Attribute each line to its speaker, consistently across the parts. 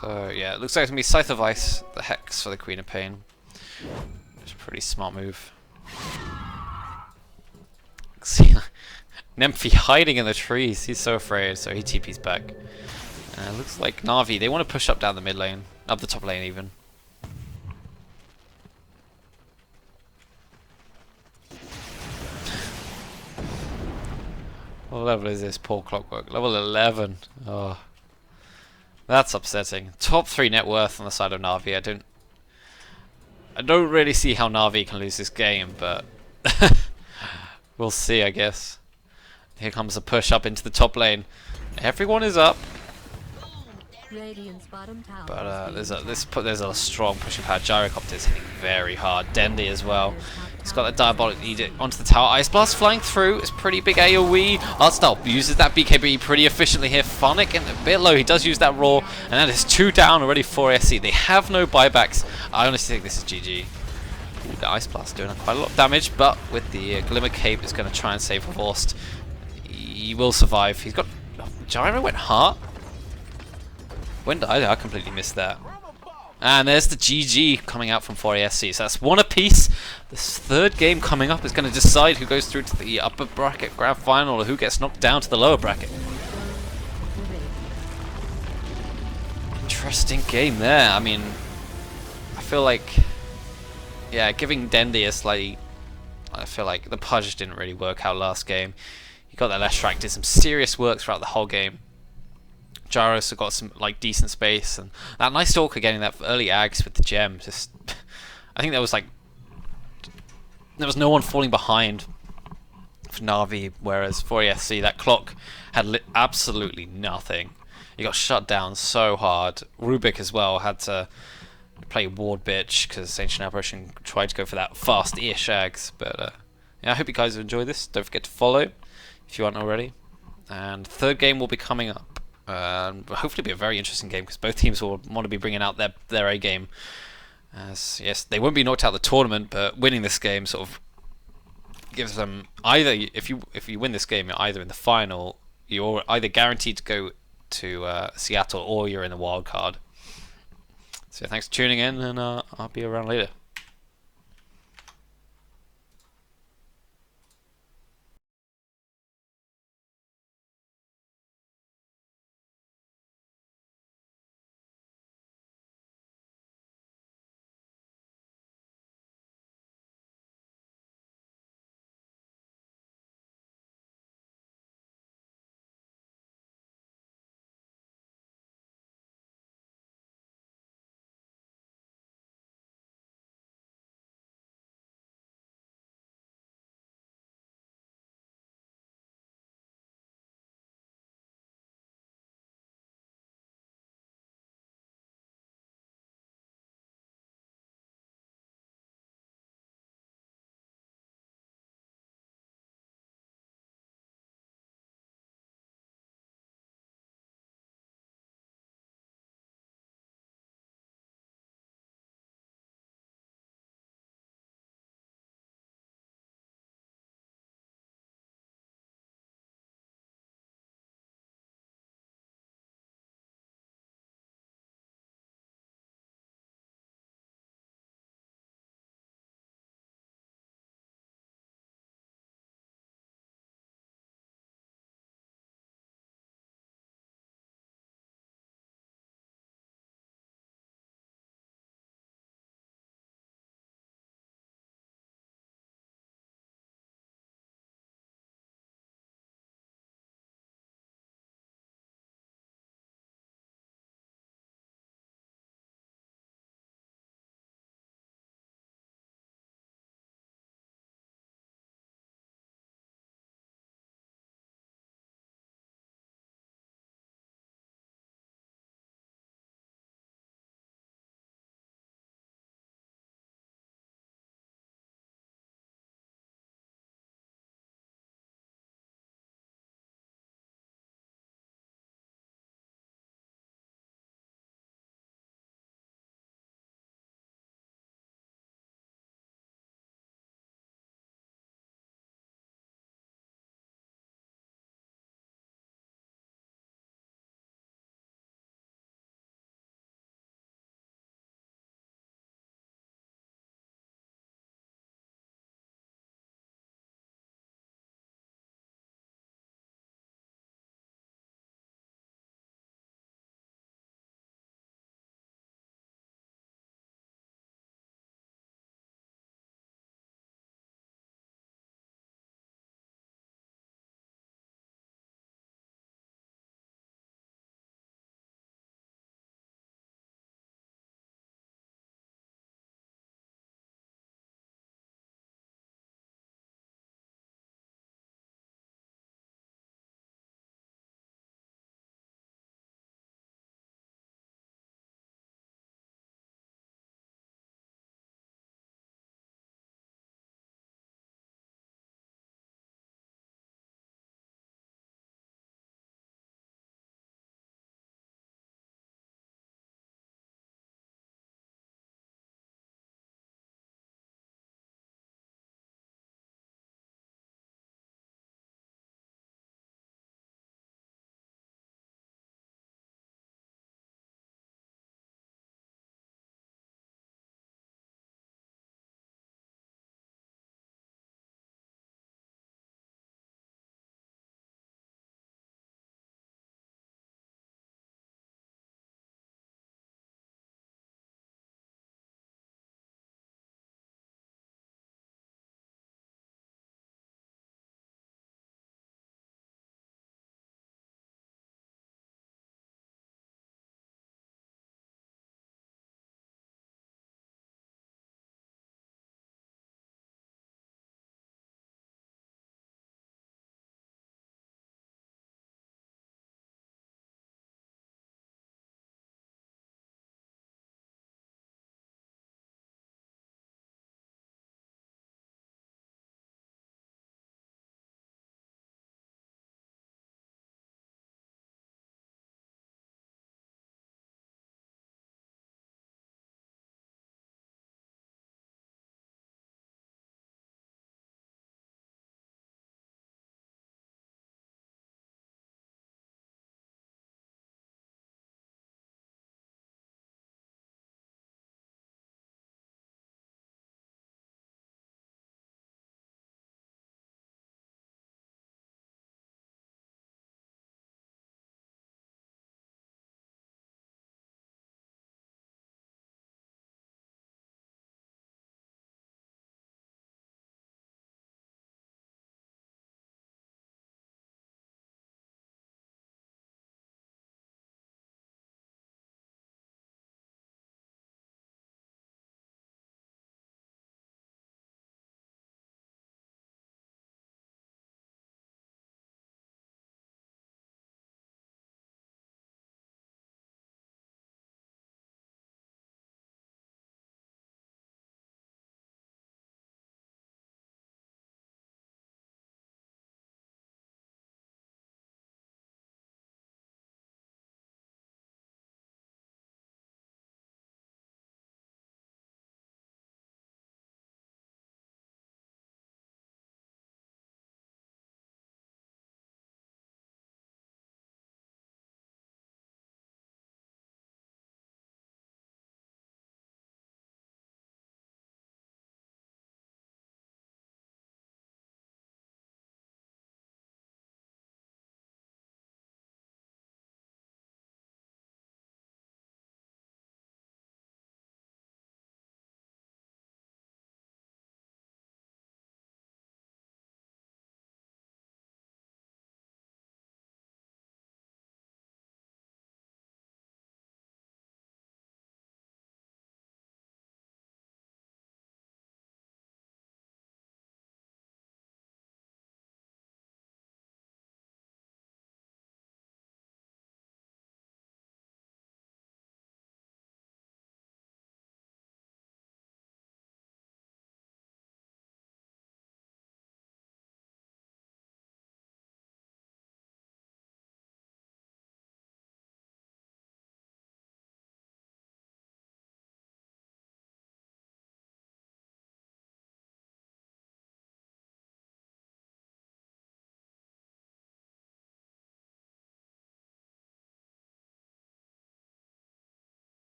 Speaker 1: So yeah, it looks like it's gonna be Scythe of Ice, the Hex for the Queen of Pain. It's a pretty smart move. See Nymphy hiding in the trees. He's so afraid, so he TP's back. And it looks like Navi, they want to push up down the mid lane, up the top lane even. What level is this poor Clockwork? Level 11. Oh, that's upsetting. Top 3 net worth on the side of Navi. I don't really see how Navi can lose this game, but we'll see, I guess. Here comes a push up into the top lane. Everyone is up. But there's a strong pushing power. Gyrocopter is hitting very hard. Dendy as well. He's got that Diabolic Edict onto the tower. Ice Blast flying through. It's pretty big AoE. Artstyle uses that BKB pretty efficiently here. Phonic in a bit low. He does use that Raw. And that is 2 down already for SC. They have no buybacks. I honestly think this is GG. Ooh, the Ice Blast doing quite a lot of damage. But with the Glimmer Cape, it's going to try and save Vorst. He will survive. He's got... Gyro went heart. When did I completely missed that. And there's the GG coming out from 4ASC. So that's 1 apiece. This 3rd game coming up is going to decide who goes through to the upper bracket grand final or who gets knocked down to the lower bracket. Interesting game there. I mean, I feel like, yeah, giving Dendy a slightly, I feel like the Pudge didn't really work out last game. He got that last track, did some serious work throughout the whole game. Gyros have got some like decent space, and that nice Stalker getting that early ags with the gem. Just, I think there was no one falling behind for Navi, whereas for ESC that clock had absolutely nothing. He got shut down so hard. Rubik as well had to play ward bitch because Ancient Apparition tried to go for that fast-ish ags. But yeah, I hope you guys enjoy this. Don't forget to follow if you aren't already. And 3rd game will be coming up. Hopefully be a very interesting game because both teams will want to be bringing out their A game. As yes, they won't be knocked out of the tournament, but winning this game sort of gives them either if you win this game, you're either in the final, you're either guaranteed to go to Seattle or you're in the wild card. So thanks for tuning in, and I'll be around later.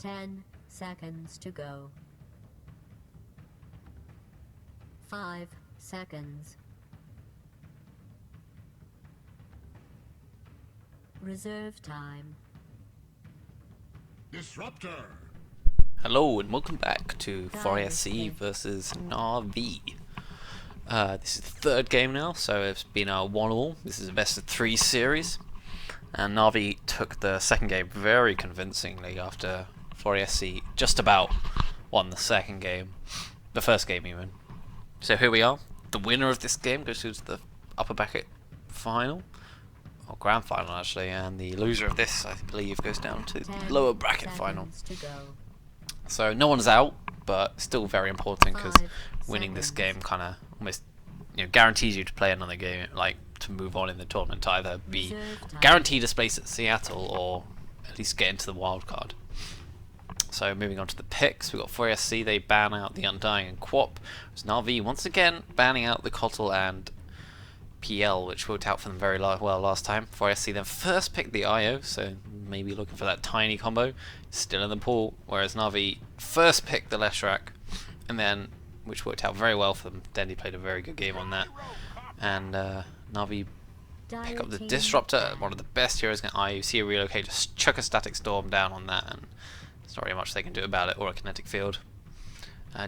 Speaker 2: 10 seconds to go. 5 seconds. Reserve time.
Speaker 3: Disruptor.
Speaker 1: Hello and welcome back to 4SC versus Navi. This is the third game now, so it's been a 1-all. This is a best of 3 series, and Navi took the second game very convincingly after 4SC just about won the second game, the first game even. So here we are. The winner of this game goes to the upper bracket final, or grand final actually, and the loser of this, I believe, goes down to the lower bracket final. So no one's out, but still very important because winning this game kind of almost, guarantees you to play another game, like to move on in the tournament, to either be guaranteed a space at Seattle or at least get into the wild card. So moving on to the picks, we've got 4SC, they ban out the Undying and Quop. Navi once again banning out the Kotl and PL, which worked out for them very well last time. 4SC then first picked the IO, so maybe looking for that tiny combo, still in the pool, whereas Navi first picked the Leshrac, and then, which worked out very well for them. Dendy played a very good game on that, and Navi pick up the Disruptor, one of the best heroes in IO. See a relocate, just chuck a Static Storm down on that, and there's not really much they can do about it, or a Kinetic Field.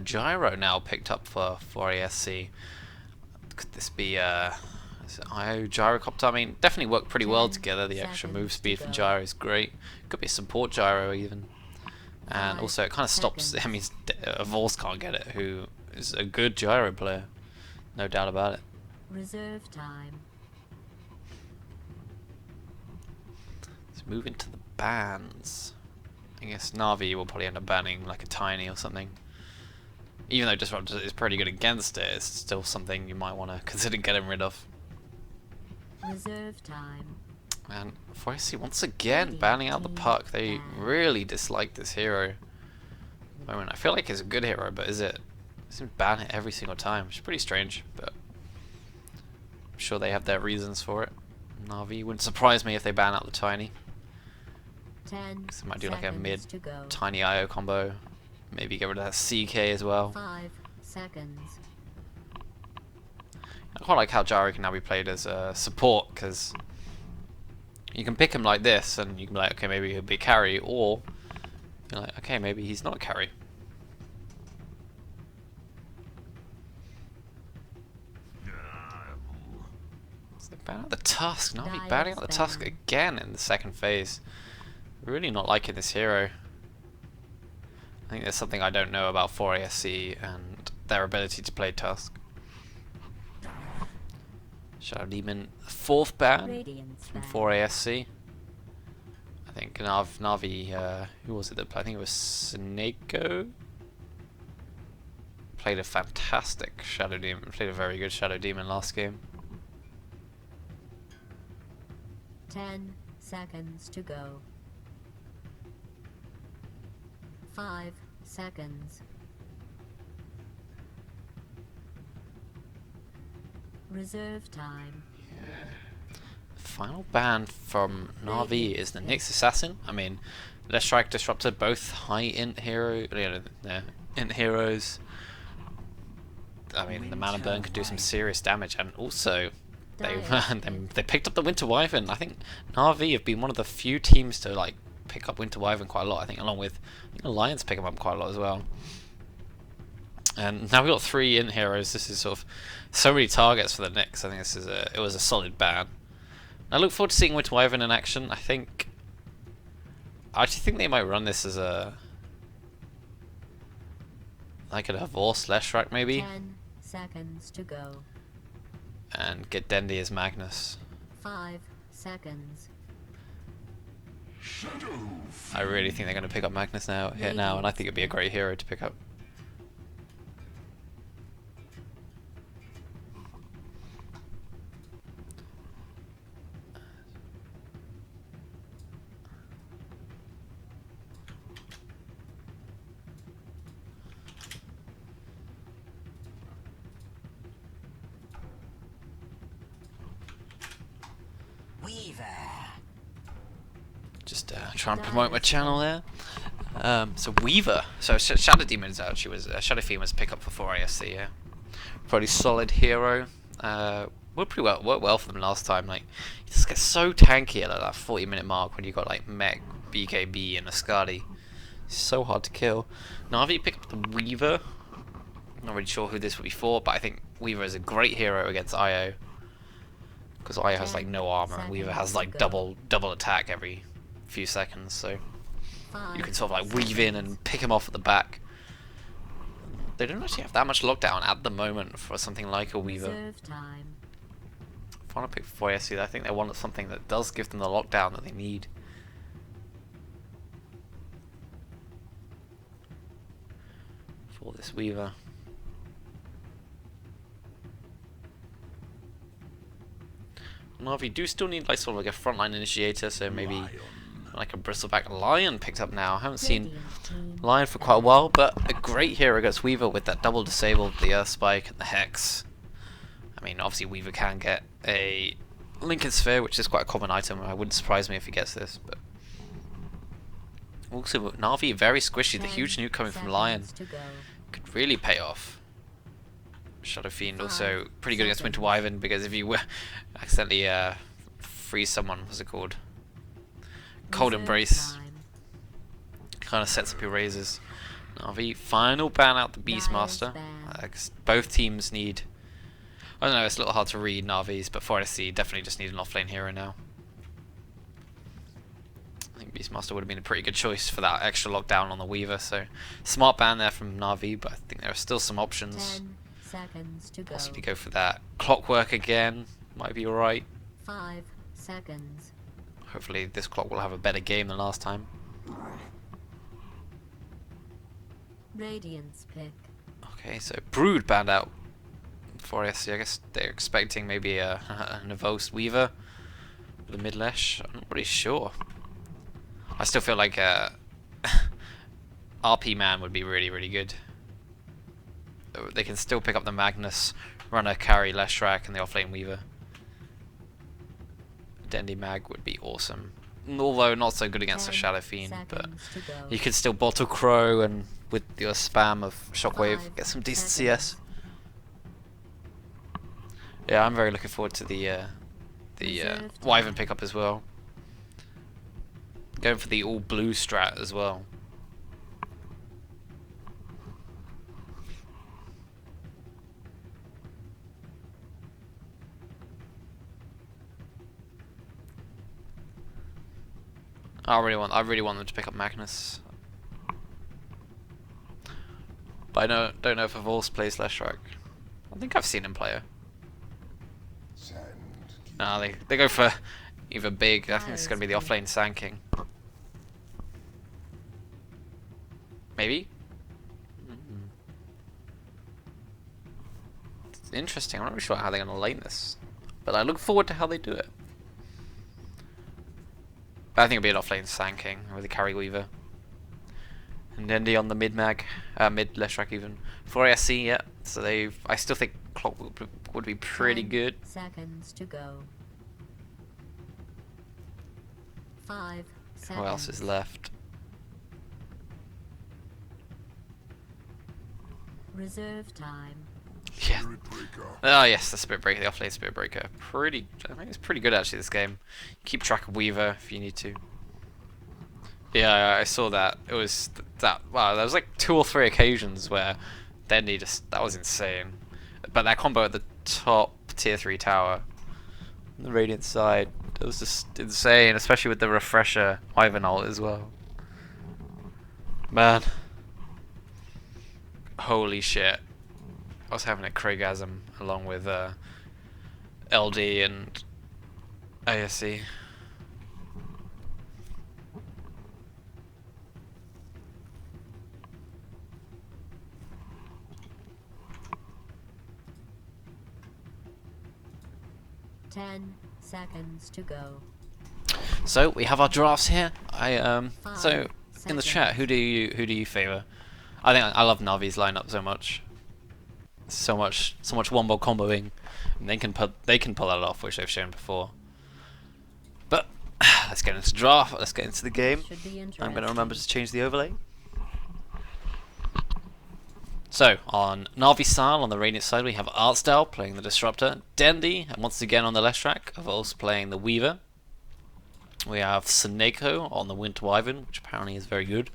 Speaker 1: Gyro now picked up for 4ASC. Could this be IO Gyrocopter? I mean, definitely work pretty well together. The extra move speed from Gyro is great. Could be a support Gyro even. And also it kind of stops, I mean, Vorse can't get it, who is a good Gyro player. No doubt about it.
Speaker 2: Reserve time.
Speaker 1: Let's move into the bans. I guess Navi will probably end up banning like a Tiny or something. Even though Disruptor is pretty good against it, it's still something you might want to consider getting rid of.
Speaker 2: Reserve time.
Speaker 1: And 4SC once again banning out the Puck. They really dislike this hero. I feel like it's a good hero, but is it? They seem to ban it every single time, which is pretty strange, but I'm sure they have their reasons for it. Navi wouldn't surprise me if they ban out the Tiny.
Speaker 2: 10
Speaker 1: They might do like a mid
Speaker 2: to go.
Speaker 1: Tiny IO combo. Maybe get rid of that CK as well.
Speaker 2: 5 seconds.
Speaker 1: I quite like how Gyro can now be played as a support, because you can pick him like this and you can be like, okay, maybe he'll be a carry, or you're like, okay, maybe he's not a carry. So they ban out the Tusk. Now we're banning out the Tusk again in the second phase. Really not liking this hero. I think there's something I don't know about 4ASC and their ability to play Tusk. Shadow Demon, fourth ban from 4ASC. I think Navi, who was it that played? I think it was Snako. Played a fantastic Shadow Demon, played a very good Shadow Demon last game.
Speaker 2: 10 seconds to go. 5 seconds. Reserve time.
Speaker 1: Final ban from Navi is the Nyx Assassin. I mean, Leshrac, Disruptor, both high int hero, int heroes. I mean, the Mana Burn could do some serious damage, and also they picked up the Winter Wyvern. I think Navi have been one of the few teams to like pick up Winter Wyvern quite a lot. I think along with Alliance pick them up quite a lot as well. And now we've got 3 int heroes. This is sort of so many targets for the Nyx. I think this is it was a solid ban. I look forward to seeing Winter Wyvern in action. I actually think they might run this as a like a Vorse Leshrac maybe.
Speaker 2: 10 seconds to go.
Speaker 1: And get Dendy as Magnus.
Speaker 2: 5 seconds.
Speaker 1: I really think they're going to pick up Magnus now, and I think it'd be a great hero to pick up. Just try and promote my channel there. So Weaver. So Shadow Demon's out. She was Shadow Fiend was pick up for 4 ASC. Yeah, pretty solid hero. Worked well for them last time. Like, you just get so tanky at that 40-minute mark when you got like Mech, BKB, and Ascari. So hard to kill. Navi pick up the Weaver. Not really sure who this would be for, but I think Weaver is a great hero against IO. Because IO has like no armor, and Weaver has like double attack every few seconds, so you can sort of like weave in and pick him off at the back. They don't actually have that much lockdown at the moment for something like a Weaver. If I want to pick 4 ASC, I think they want something that does give them the lockdown that they need. For this Weaver. Navi do still need like sort of like a frontline initiator, so maybe like a bristleback Lion picked up now. I haven't seen Lion for quite a while, but a great hero against Weaver with that double disabled, the Earth Spike and the Hex. I mean, obviously Weaver can get a Lincoln Sphere, which is quite a common item. I wouldn't surprise me if he gets this, but also Navi very squishy. The huge nuke coming from Lion could really pay off. Shadow Fiend also pretty good against Winter Wyvern, because if you accidentally freeze someone, what's it called? Cold Embrace. Kind of sets up your razors. Navi final ban out the Beastmaster. Both teams need. I don't know, it's a little hard to read Navi's, but 4SC definitely just need an offlane hero now. I think Beastmaster would have been a pretty good choice for that extra lockdown on the Weaver, so smart ban there from Navi, but I think there are still some options.
Speaker 2: 10 seconds to go.
Speaker 1: Possibly go for that. Clockwork again, might be alright.
Speaker 2: 5 seconds.
Speaker 1: Hopefully this clock will have a better game than last time.
Speaker 2: Radiance pick.
Speaker 1: Okay, so Brood banned out for SC. I guess they're expecting maybe a Navos Weaver with a mid-lesh. I'm not really sure. I still feel like RP Man would be really, really good. They can still pick up the Magnus, Runner, Carry, Leshrac, and the offlane Weaver. Dendy Mag would be awesome. Although not so good against a Shadow Fiend, but you could still Bottle Crow and with your spam of Shockwave get some decent CS. Yeah, I'm very looking forward to the Wyvern pickup as well. Going for the all blue strat as well. I really want them to pick up Magnus. But I don't know if Evolves plays Leshrac. I think I've seen him play her. No, they go for either big. I think it's going to be the offlane Sand King. Maybe? It's interesting. I'm not really sure how they're going to lane this. But I look forward to how they do it. But I think it'll be an offlane Sand King with a Carry Weaver. And Dendy on the mid-mag. Mid Leshrac even. 4 ASC, yeah. So I still think Clock would be pretty good.
Speaker 2: Seconds to go. 5 seconds.
Speaker 1: Who else is left?
Speaker 2: Reserve time.
Speaker 1: Yeah. Oh yes, the Spirit Breaker, the offlane Spirit Breaker. I think it's pretty good actually this game. Keep track of Weaver if you need to. Yeah, I saw that. It was wow, there was like 2 or 3 occasions where Dendy that was insane. But that combo at the top tier 3 tower, on the Radiant side, it was just insane, especially with the refresher Wyvern ult as well. Man. Holy shit. I was having a Craigasm along with LD and ASC.
Speaker 2: Ten seconds to go.
Speaker 1: So we have our drafts here. So
Speaker 2: 5
Speaker 1: in the
Speaker 2: seconds.
Speaker 1: chat, who do you favour? I think I love Navi's lineup so much. So much wombo comboing, and they can pull that off, which they've shown before. But Let's get into draft. Let's get into the game.
Speaker 2: Should be
Speaker 1: I'm going to remember
Speaker 2: interesting.
Speaker 1: to change the overlay. So, on Navi style, on the Radiant side, we have Artstyle playing the Disruptor, Dendi, and once again on the left track, Quals playing the Weaver. We have Seneko on the Winter Wyvern, which apparently is very good,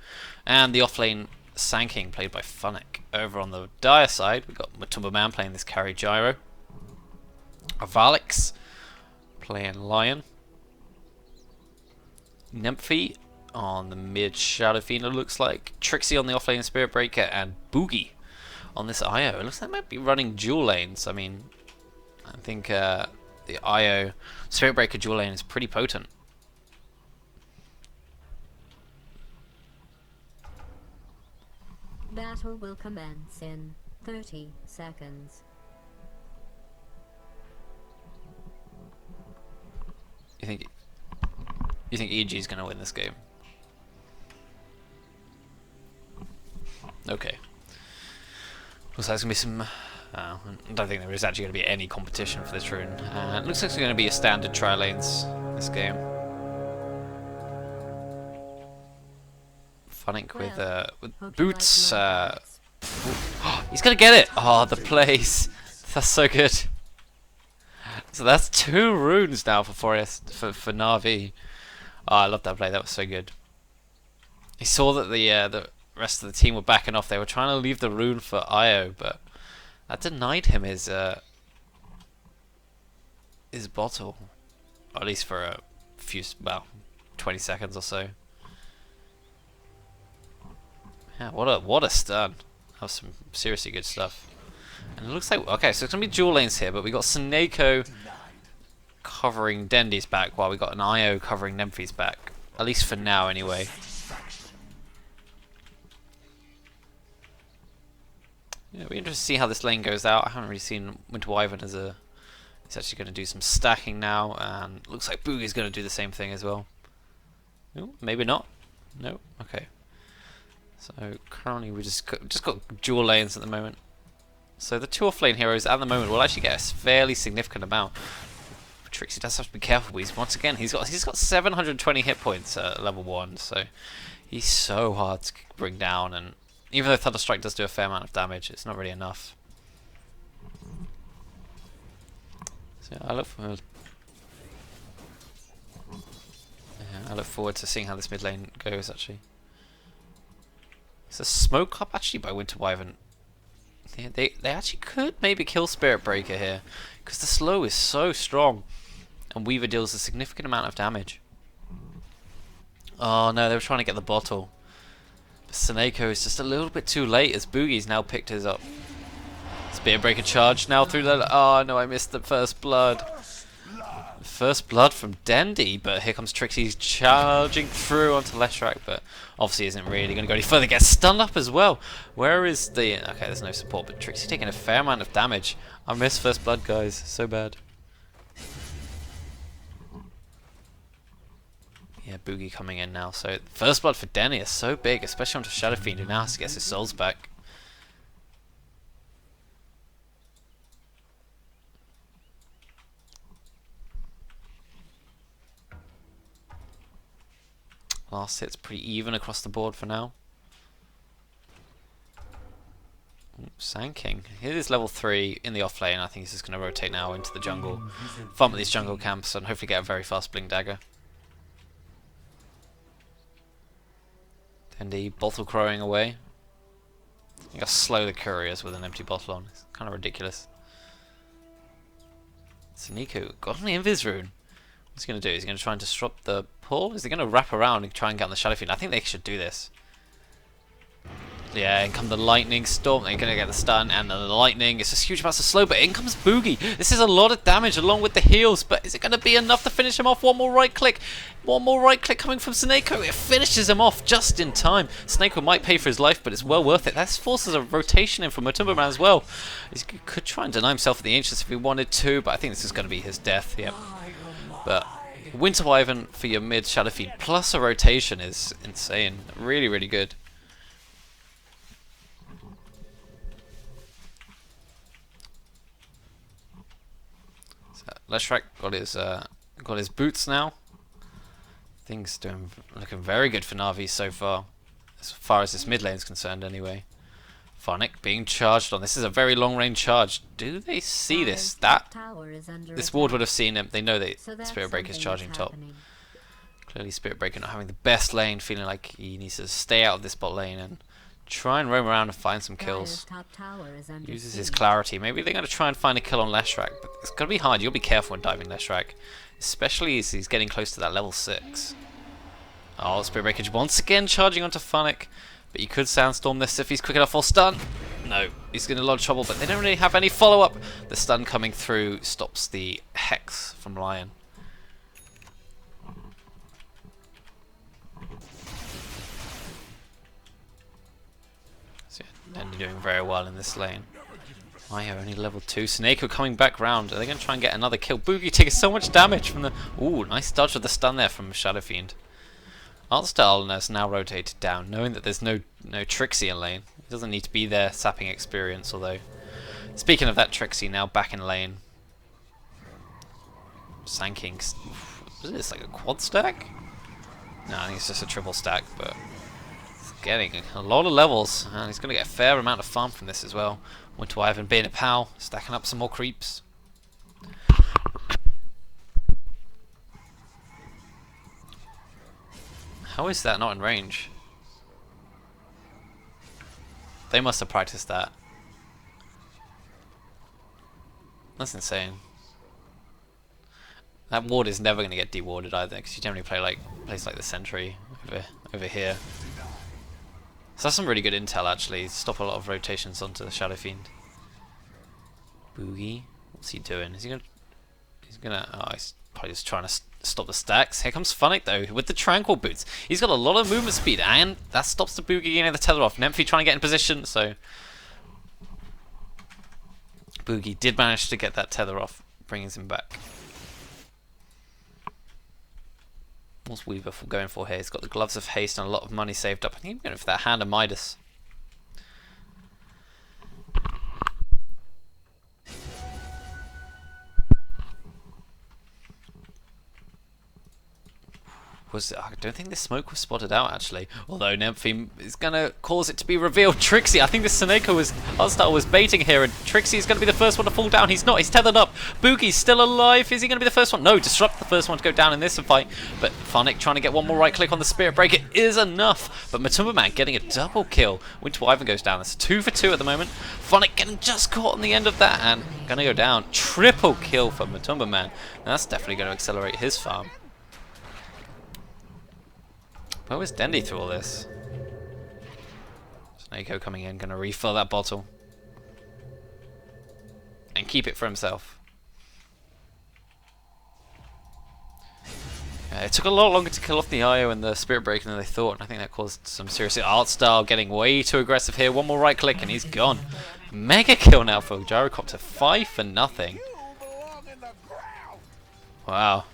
Speaker 1: and the offlane Sanking played by Funnick. Over on the Dire side, we got Matumba Man playing this carry Gyro, Avalix playing Lion, Nymphy on the mid Shadow Fiend, it looks like, Trixie on the offlane Spirit Breaker, and Boogie on this IO. It looks like they might be running dual lanes. I mean, I think the IO Spirit Breaker dual lane is pretty potent.
Speaker 2: Battle will commence in 30 seconds.
Speaker 1: You think EG is going to win this game? Okay. Looks like there's going to be some... I don't think there is actually going to be any competition for this rune. It looks like it's going to be a standard tri lanes this game. Funnick with boots. He's going to get it! Oh, the plays. That's so good. So that's 2 runes now for Forest for Navi. Oh, I love that play. That was so good. He saw that the rest of the team were backing off. They were trying to leave the rune for Io, but that denied him his bottle, or at least for a few, well, 20 seconds or so. Yeah, what a stun. That was some seriously good stuff. And it looks like, okay, so it's gonna be dual lanes here, but we got Seneko covering Dendi's back, while we got an IO covering Nymphy's back. At least for now, anyway. Yeah, we're interested to see how this lane goes out. I haven't really seen Winter Wyvern as a... He's actually going to do some stacking now, and looks like Boogie's going to do the same thing as well. Ooh, maybe not. No, okay. So currently we just got dual lanes at the moment. So the 2 off-lane heroes at the moment will actually get a fairly significant amount. Trixie does have to be careful, but once again he's got 720 hit points at level 1, so he's so hard to bring down, and even though Thunderstrike does do a fair amount of damage, it's not really enough. So I look forward to seeing how this mid lane goes actually. It's a smoke up actually by Winter Wyvern. They actually could maybe kill Spirit Breaker here, because the slow is so strong, and Weaver deals a significant amount of damage. Oh no, they were trying to get the bottle. But Seneko is just a little bit too late, as Boogie's now picked his up. Spirit Breaker charge now through the... Oh no, I missed the first blood. First blood from Dendi, but here comes Trixie charging through onto left track, but obviously isn't really going to go any further. Gets stunned up as well. Where is the... Okay, there's no support, but Trixie taking a fair amount of damage. I missed first blood, guys. So bad. Yeah, Boogie coming in now. So first blood for Denny is so big, especially onto Shadow Fiend, who now has to get his souls back. Last hit's pretty even across the board for now. Sand King. It is level 3 in the off lane. I think he's just going to rotate now into the jungle. Farm at these jungle camps and hopefully get a very fast Blink Dagger. Dendi bottle crowing away. You gotta slow the couriers with an empty bottle on. It's kind of ridiculous. Seneko got an Invis rune. What's he going to do? Is he going to try and disrupt the pull? Is he going to wrap around and try and get on the Shadow Fiend? I think they should do this. Yeah, in come the lightning storm. They're going to get the stun and the lightning. It's just huge amounts of slow, but in comes Boogie. This is a lot of damage along with the heals, but is it going to be enough to finish him off? One more right click. One more right click coming from Seneko. It finishes him off just in time. Seneko might pay for his life, but it's well worth it. That forces a rotation in from Matumba Man as well. He could try and deny himself at the Ancients if he wanted to, but I think this is going to be his death. Yep. But Winter Wyvern for your mid Shadow Fiend plus a rotation is insane. Really, really good. So Leshrac got his boots now. Things looking very good for Navi so far as this mid lane is concerned anyway. Phonic being charged on. This is a very long range charge. Do they see this? This ward would have seen him. They know that Spirit Breaker's charging top. Clearly Spirit Breaker not having the best lane, feeling like he needs to stay out of this bot lane and try and roam around and find some kills. Uses his clarity. Maybe they're going to try and find a kill on Leshrac, but it's going to be hard. You'll be careful when diving Leshrac, especially as he's getting close to that level 6. Oh, Spirit Breaker once again charging onto Phonic, but you could Sandstorm this if he's quick enough or stun. No, he's in a lot of trouble, but they don't really have any follow-up. The stun coming through stops the Hex from Lion. So yeah, Dendy doing very well in this lane. Maya only level 2. Snako coming back round. Are they going to try and get another kill? Boogie taking so much damage from the... Ooh, nice dodge with the stun there from Shadow Fiend. Artstyle has now rotated down, knowing that there's no Trixie in lane. He doesn't need to be there sapping experience, although... Speaking of that, Trixie now back in lane. Sanking... Is this like a quad stack? No, I think it's just a triple stack, but... He's getting a lot of levels, and he's going to get a fair amount of farm from this as well. Winter Wyvern being a pal, stacking up some more creeps. How is that not in range? They must have practiced that. That's insane. That ward is never going to get dewarded either, because you generally play like place like the Sentry over here. So that's some really good intel actually. Stop a lot of rotations onto the Shadow Fiend. Boogie, what's he doing? Is he gonna? He's gonna. Oh, he's probably just trying to stop the stacks. Here comes Phonic though with the Tranquil Boots. He's got a lot of movement speed, and that stops the Boogie getting the tether off. Nemphy trying to get in position, so Boogie did manage to get that tether off, bringing him back. What's Weaver going for here? He's got the Gloves of Haste and a lot of money saved up. I think he's going for that Hand of Midas. I don't think the smoke was spotted out actually. Although Nemphy is going to cause it to be revealed. Trixie, I think the Seneko was baiting here, and Trixie is going to be the first one to fall down. He's not. He's tethered up. Boogie's still alive. Is he going to be the first one? No, Disrupt the first one to go down in this fight. But Phonic trying to get one more right click on the Spirit Breaker is enough. But Matumba Man getting a double kill. Winter Wyvern goes down. That's 2 for 2 at the moment. Phonic getting just caught on the end of that and going to go down. Triple kill for Matumba Man. That's definitely going to accelerate his farm. Where was Dendy through all this? Snako coming in, gonna refill that bottle. And keep it for himself. It took a lot longer to kill off the IO and the Spirit Breaker than they thought, and I think that caused some serious... Artstyle getting way too aggressive here. One more right click and he's gone. Mega kill now for Gyrocopter. 5 for nothing. Wow.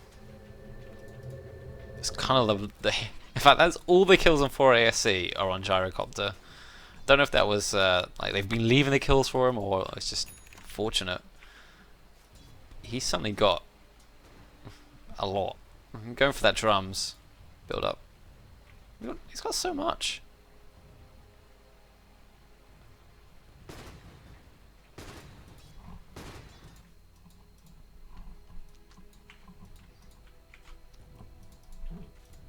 Speaker 1: It's kind of the in fact, that's all the kills on 4 ASC are on Gyrocopter. Don't know if that was like they've been leaving the kills for him or it's just fortunate. He's suddenly got a lot. Going for that drums build up. He's got so much.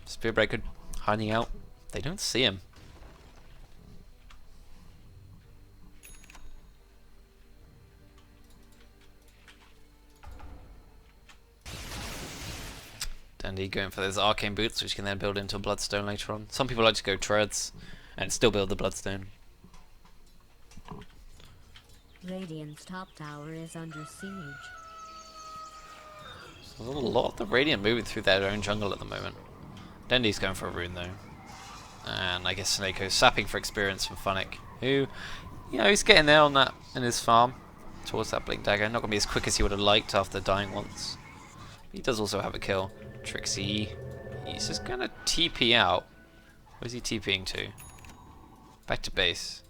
Speaker 1: Spirit Breaker hiding out. They don't see him. Dandy going for those arcane boots, which can then build into a bloodstone later on. Some people like to go treads and still build the bloodstone.
Speaker 2: Radiant's top tower is under siege.
Speaker 1: So there's a lot of the Radiant moving through their own jungle at the moment. Dendy's going for a rune though. And I guess Snakeo's sapping for experience from Phonic, who, you know, he's getting there on that in his farm towards that Blink Dagger. Not going to be as quick as he would have liked after dying once. He does also have a kill. Trixie, he's just going to TP out. Where's he TPing to? Back to base.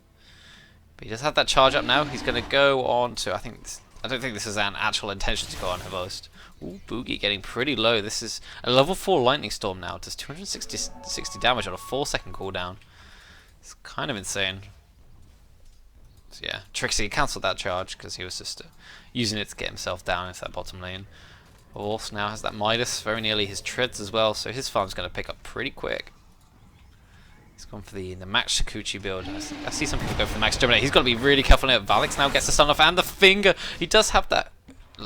Speaker 1: But he does have that charge up now. He's going to go on to, I think, I don't think this is an actual intention to go on Host. Ooh, Boogie getting pretty low. This is a level 4 Lightning Storm now. It does 260 damage on a 4-second cooldown. It's kind of insane. So yeah, Trixie cancelled that charge because he was just using it to get himself down into that bottom lane. Horse now has that Midas, very nearly his treads as well, so his farm's going to pick up pretty quick. He's gone for the Max Shikuchi build. I see some people go for the Max Dominate. He's got to be really careful now. Valix now gets the stun off and the finger. He does have that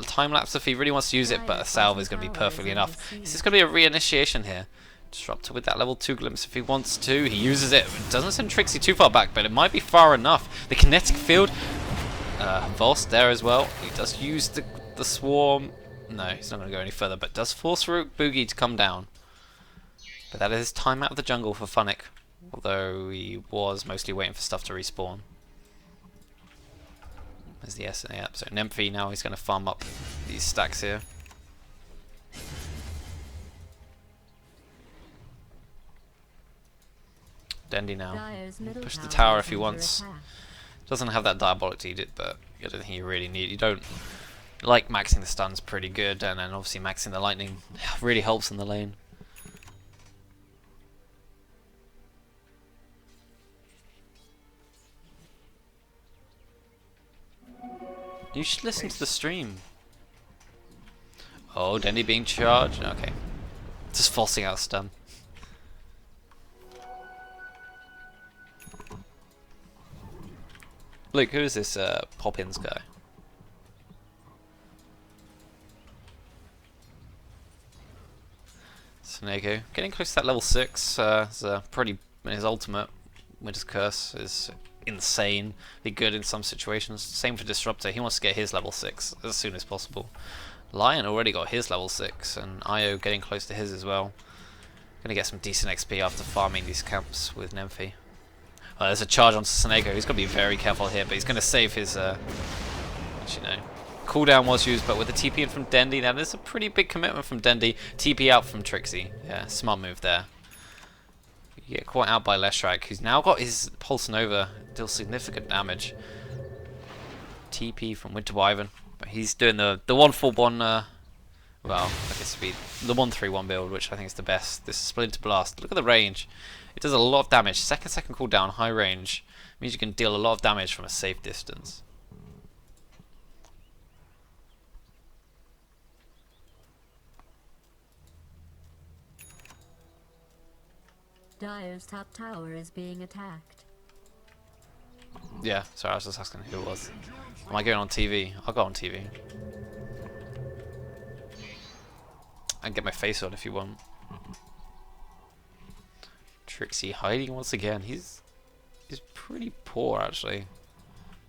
Speaker 1: time lapse if he really wants to use it, but a salve is going to be perfectly enough. This is going to be a reinitiation here. Disruptor with that level 2 glimpse if he wants to. He uses it. It doesn't send Trixie too far back, but it might be far enough. The kinetic field. Volst there as well. He does use the swarm. No, he's not going to go any further, but does force Boogie to come down. But that is his time out of the jungle for Funnick. Although he was mostly waiting for stuff to respawn. There's the S and A up. So Nymphy now he's going to farm up these stacks here. Dendy now. Push the tower if he wants. Doesn't have that Diabolic to eat it, but I don't think you really need it. You don't like maxing the stuns pretty good, and then obviously maxing the lightning really helps in the lane. You should listen to the stream. Oh, Dendy being charged. Okay. Just forcing out stun. Luke, who is this Poppins guy? Seneko. Getting close to that level 6. Is pretty. His ultimate, Winter's Curse, is insane. Be good in some situations. Same for Disruptor. He wants to get his level 6 as soon as possible. Lion already got his level 6, and Io getting close to his as well. Gonna get some decent XP after farming these camps with Nymphy. There's a charge onto Seneko. He's got to be very careful here, but he's going to save his. Actually, no. Cooldown was used, but with the TP in from Dendy, that is a pretty big commitment from Dendy. TP out from Trixie. Yeah, smart move there. You get caught out by Leshrac, who's now got his Pulse Nova, deals significant damage. TP from Winter Wyvern, but he's doing the 1-4-1. Well, I guess it'd be the 1-3-1 build, which I think is the best. This is Splinter Blast. Look at the range. It does a lot of damage. Second cooldown, high range. Means you can deal a lot of damage from a safe distance.
Speaker 2: Dire's top tower is being attacked.
Speaker 1: Yeah, sorry, I was just asking who it was. Am I going on TV? I'll go on TV. I can get my face on if you want. Trixie hiding once again. He's pretty poor actually.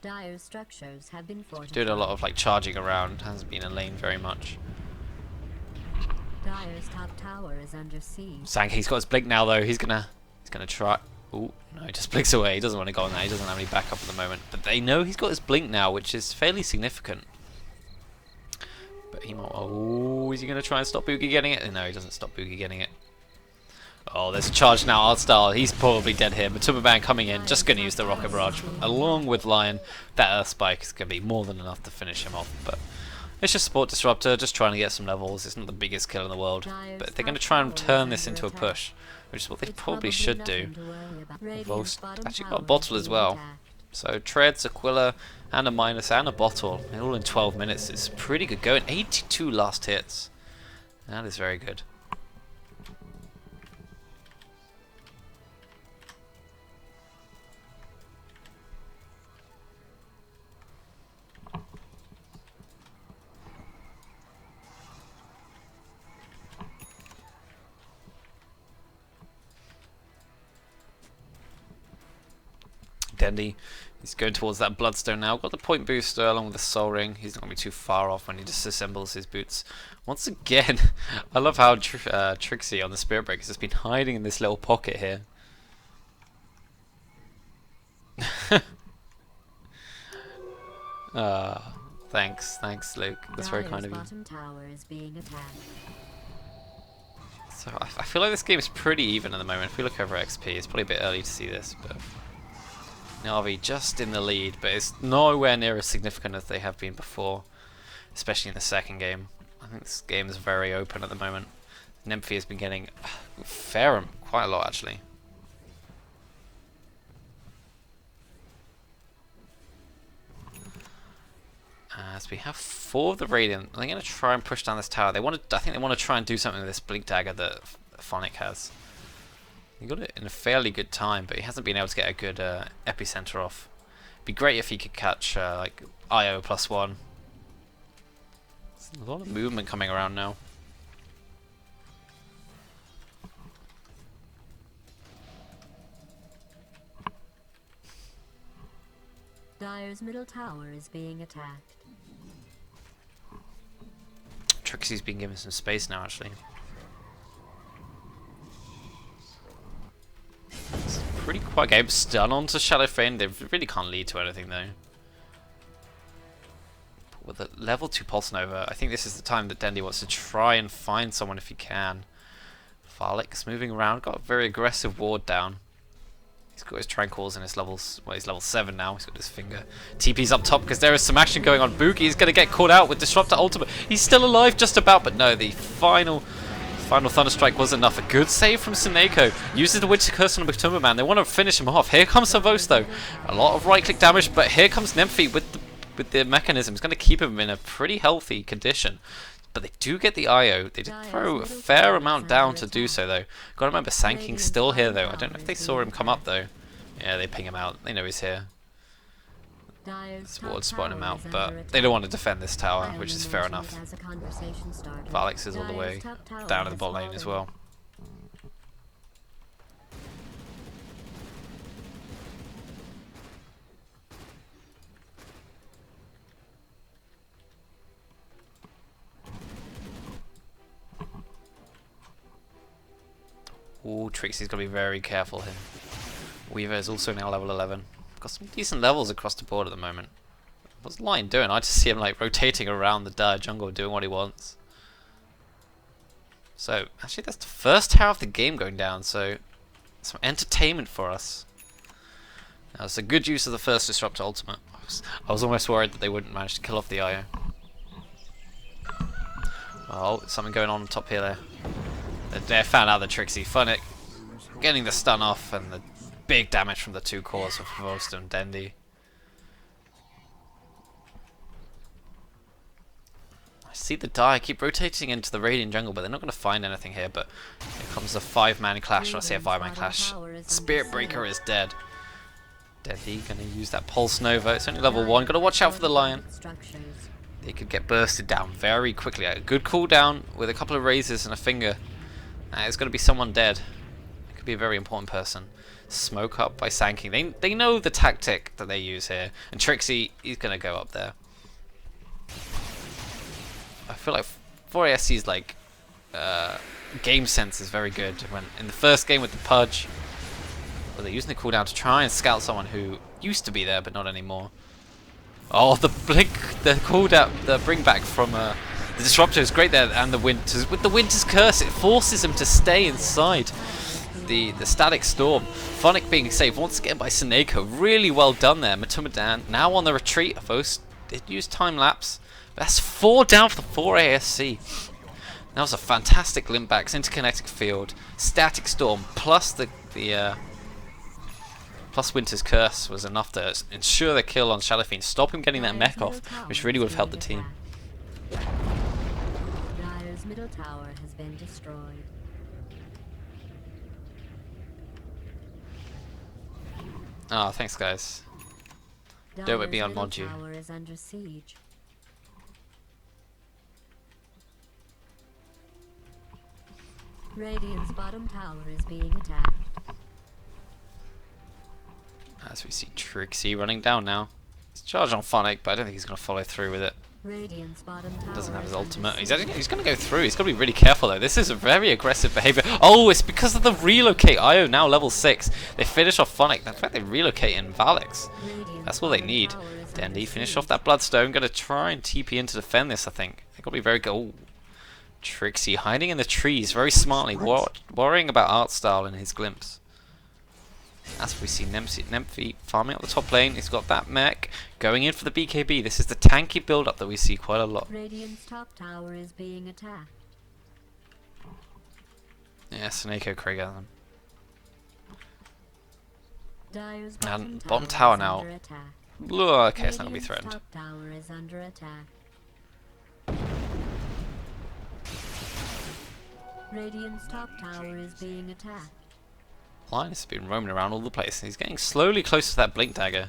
Speaker 2: Dire structures have been fortified.
Speaker 1: Doing a lot of like charging around. Hasn't been in lane very much.
Speaker 2: Dire's top tower is under siege.
Speaker 1: Sankey's got his blink now though. He's gonna try. Ooh, no, he just blinks away. He doesn't want to go on that. He doesn't have any backup at the moment. But they know he's got his blink now, which is fairly significant. But he might. Oh, is he gonna try and stop Boogie getting it? No, he doesn't stop Boogie getting it. Oh, there's a charge now, Artstyle. He's probably dead here. But Superman coming in, just going to use the Rocket Barrage. Along with Lion, that Earth Spike is going to be more than enough to finish him off. But it's just Support Disruptor, just trying to get some levels. It's not the biggest kill in the world. But they're going to try and turn this into a push, which is what they probably should do. Volst actually got a bottle as well. So Treads, Aquila, and a Minus, and a bottle. All in 12 minutes. It's pretty good going. 82 last hits. That is very good. Dendy, he's going towards that Bloodstone now. Got the point booster along with the Soul Ring. He's not going to be too far off when he disassembles his boots. Once again, I love how Trixie on the Spirit Breakers has been hiding in this little pocket here. Thanks Luke. That's very kind of you. So I feel like this game is pretty even at the moment. If we look over XP, it's probably a bit early to see this, but Navi just in the lead, but it's nowhere near as significant as they have been before. especially in the second game. I think this game is very open at the moment. Nymphy has been getting quite a lot actually. As we have 4 of the Radiant, they're going to try and push down this tower. I think they want to try and do something with this Blink Dagger that Phonic has. He got it in a fairly good time, but he hasn't been able to get a good epicenter off. It'd be great if he could catch like IO +1. There's a lot of movement coming around now.
Speaker 2: Dire's middle tower is being attacked.
Speaker 1: Trixie's been given some space now, actually. It's a pretty quiet game. Stun onto Shadowfane. They really can't lead to anything, though. With a level 2 Pulse Nova, I think this is the time that Dendi wants to try and find someone if he can. Farlick's moving around. Got a very aggressive ward down. He's got his Tranquils and his levels. Well, he's level 7 now. He's got his finger. TP's up top because there is some action going on. Boogie is going to get caught out with Disruptor Ultimate. He's still alive just about, but no, the final Thunderstrike was enough. A good save from Seneko. Uses the Winter Curse on the Matumba Man. They want to finish him off. Here comes Savos though. A lot of right-click damage, but here comes Nymphy with the mechanism. It's going to keep him in a pretty healthy condition. But they do get the IO. They did throw a fair amount down to do so, though. Gotta remember, Sanking's still here, though. I don't know if they saw him come up, though. Yeah, they ping him out. They know he's here. Sword spotting him out, but they don't want to defend this tower, which is fair enough. Valix is all the way down in the bot lane as well. Ooh, Trixie's got to be very careful here. Weaver is also now level 11. Got some decent levels across the board at the moment. What's Lion doing? I just see him like rotating around the dire jungle doing what he wants. So, actually that's the first tower of the game going down, so some entertainment for us. Now, it's a good use of the first Disruptor Ultimate. I was almost worried that they wouldn't manage to kill off the IO. Oh, something going on top here there. They found out the Trixie Phonic getting the stun off and the big damage from the 2 cores of Most and Dendi. I see the die keep rotating into the Radiant jungle, but they're not going to find anything here. But here comes a 5-man clash. I say a 5-man clash. Spirit Breaker is dead. Dendi going to use that Pulse Nova. It's only level 1. Got to watch out for the Lion. They could get bursted down very quickly. A good cooldown with a couple of razors and a finger. It's going to be someone dead. It could be a very important person. Smoke up by Sanking. They know the tactic that they use here. And Trixie, he's going to go up there. I feel like 4ASC's like game sense is very good. When in the first game with the Pudge, well, they're using the cooldown to try and scout someone who used to be there but not anymore. Oh, the blink, the cooldown, the bring back from the Disruptor is great there, and the Winters. With the Winter's Curse, it forces him to stay inside the Static Storm. Phonic being saved once again by Seneko. Really well done there. Matumadan now on the retreat. Avos did use time lapse. That's 4 down for the 4ASC. That was a fantastic Limbacks, interconnecting field, Static Storm, plus plus Winter's Curse was enough to ensure the kill on Shadowfiend, stop him getting that mech off, which really would have helped the team.
Speaker 2: Dire's middle tower has been destroyed.
Speaker 1: Oh, thanks guys. Don't let me unmod you.
Speaker 2: Tower is under siege. Radiant's bottom tower is being attacked.
Speaker 1: As we see Trixie running down now. He's charged on Phonic, but I don't think he's going to follow through with it.
Speaker 2: Radiant's bottom tower
Speaker 1: Doesn't have his
Speaker 2: is under
Speaker 1: ultimate. He's
Speaker 2: siege.
Speaker 1: going to go through. He's got to be really careful though. This is a very aggressive behavior. Oh, it's because of the relocate. IO now level 6. They finish off Phonic. In fact, they relocate in Valix. That's all they need. Dendi finish off that Bloodstone. Going to try and TP in to defend this, I think. They've got to be very good. Oh. Trixie hiding in the trees very smartly, worrying about art style in his glimpse. As we see Navi farming up the top lane. He's got that mech going in for the BKB. This is the tanky build-up that we see quite a lot.
Speaker 2: Radiant's top tower is being attacked.
Speaker 1: Yeah, Snako Krieger.
Speaker 2: Dire's
Speaker 1: And bottom tower
Speaker 2: is
Speaker 1: now.
Speaker 2: under attack.
Speaker 1: Okay, it's not going to be
Speaker 2: Radiant's
Speaker 1: threatened.
Speaker 2: top tower is under attack. Radiant's top tower is being attacked.
Speaker 1: Linus has been roaming around all the place. He's getting slowly close to that Blink Dagger.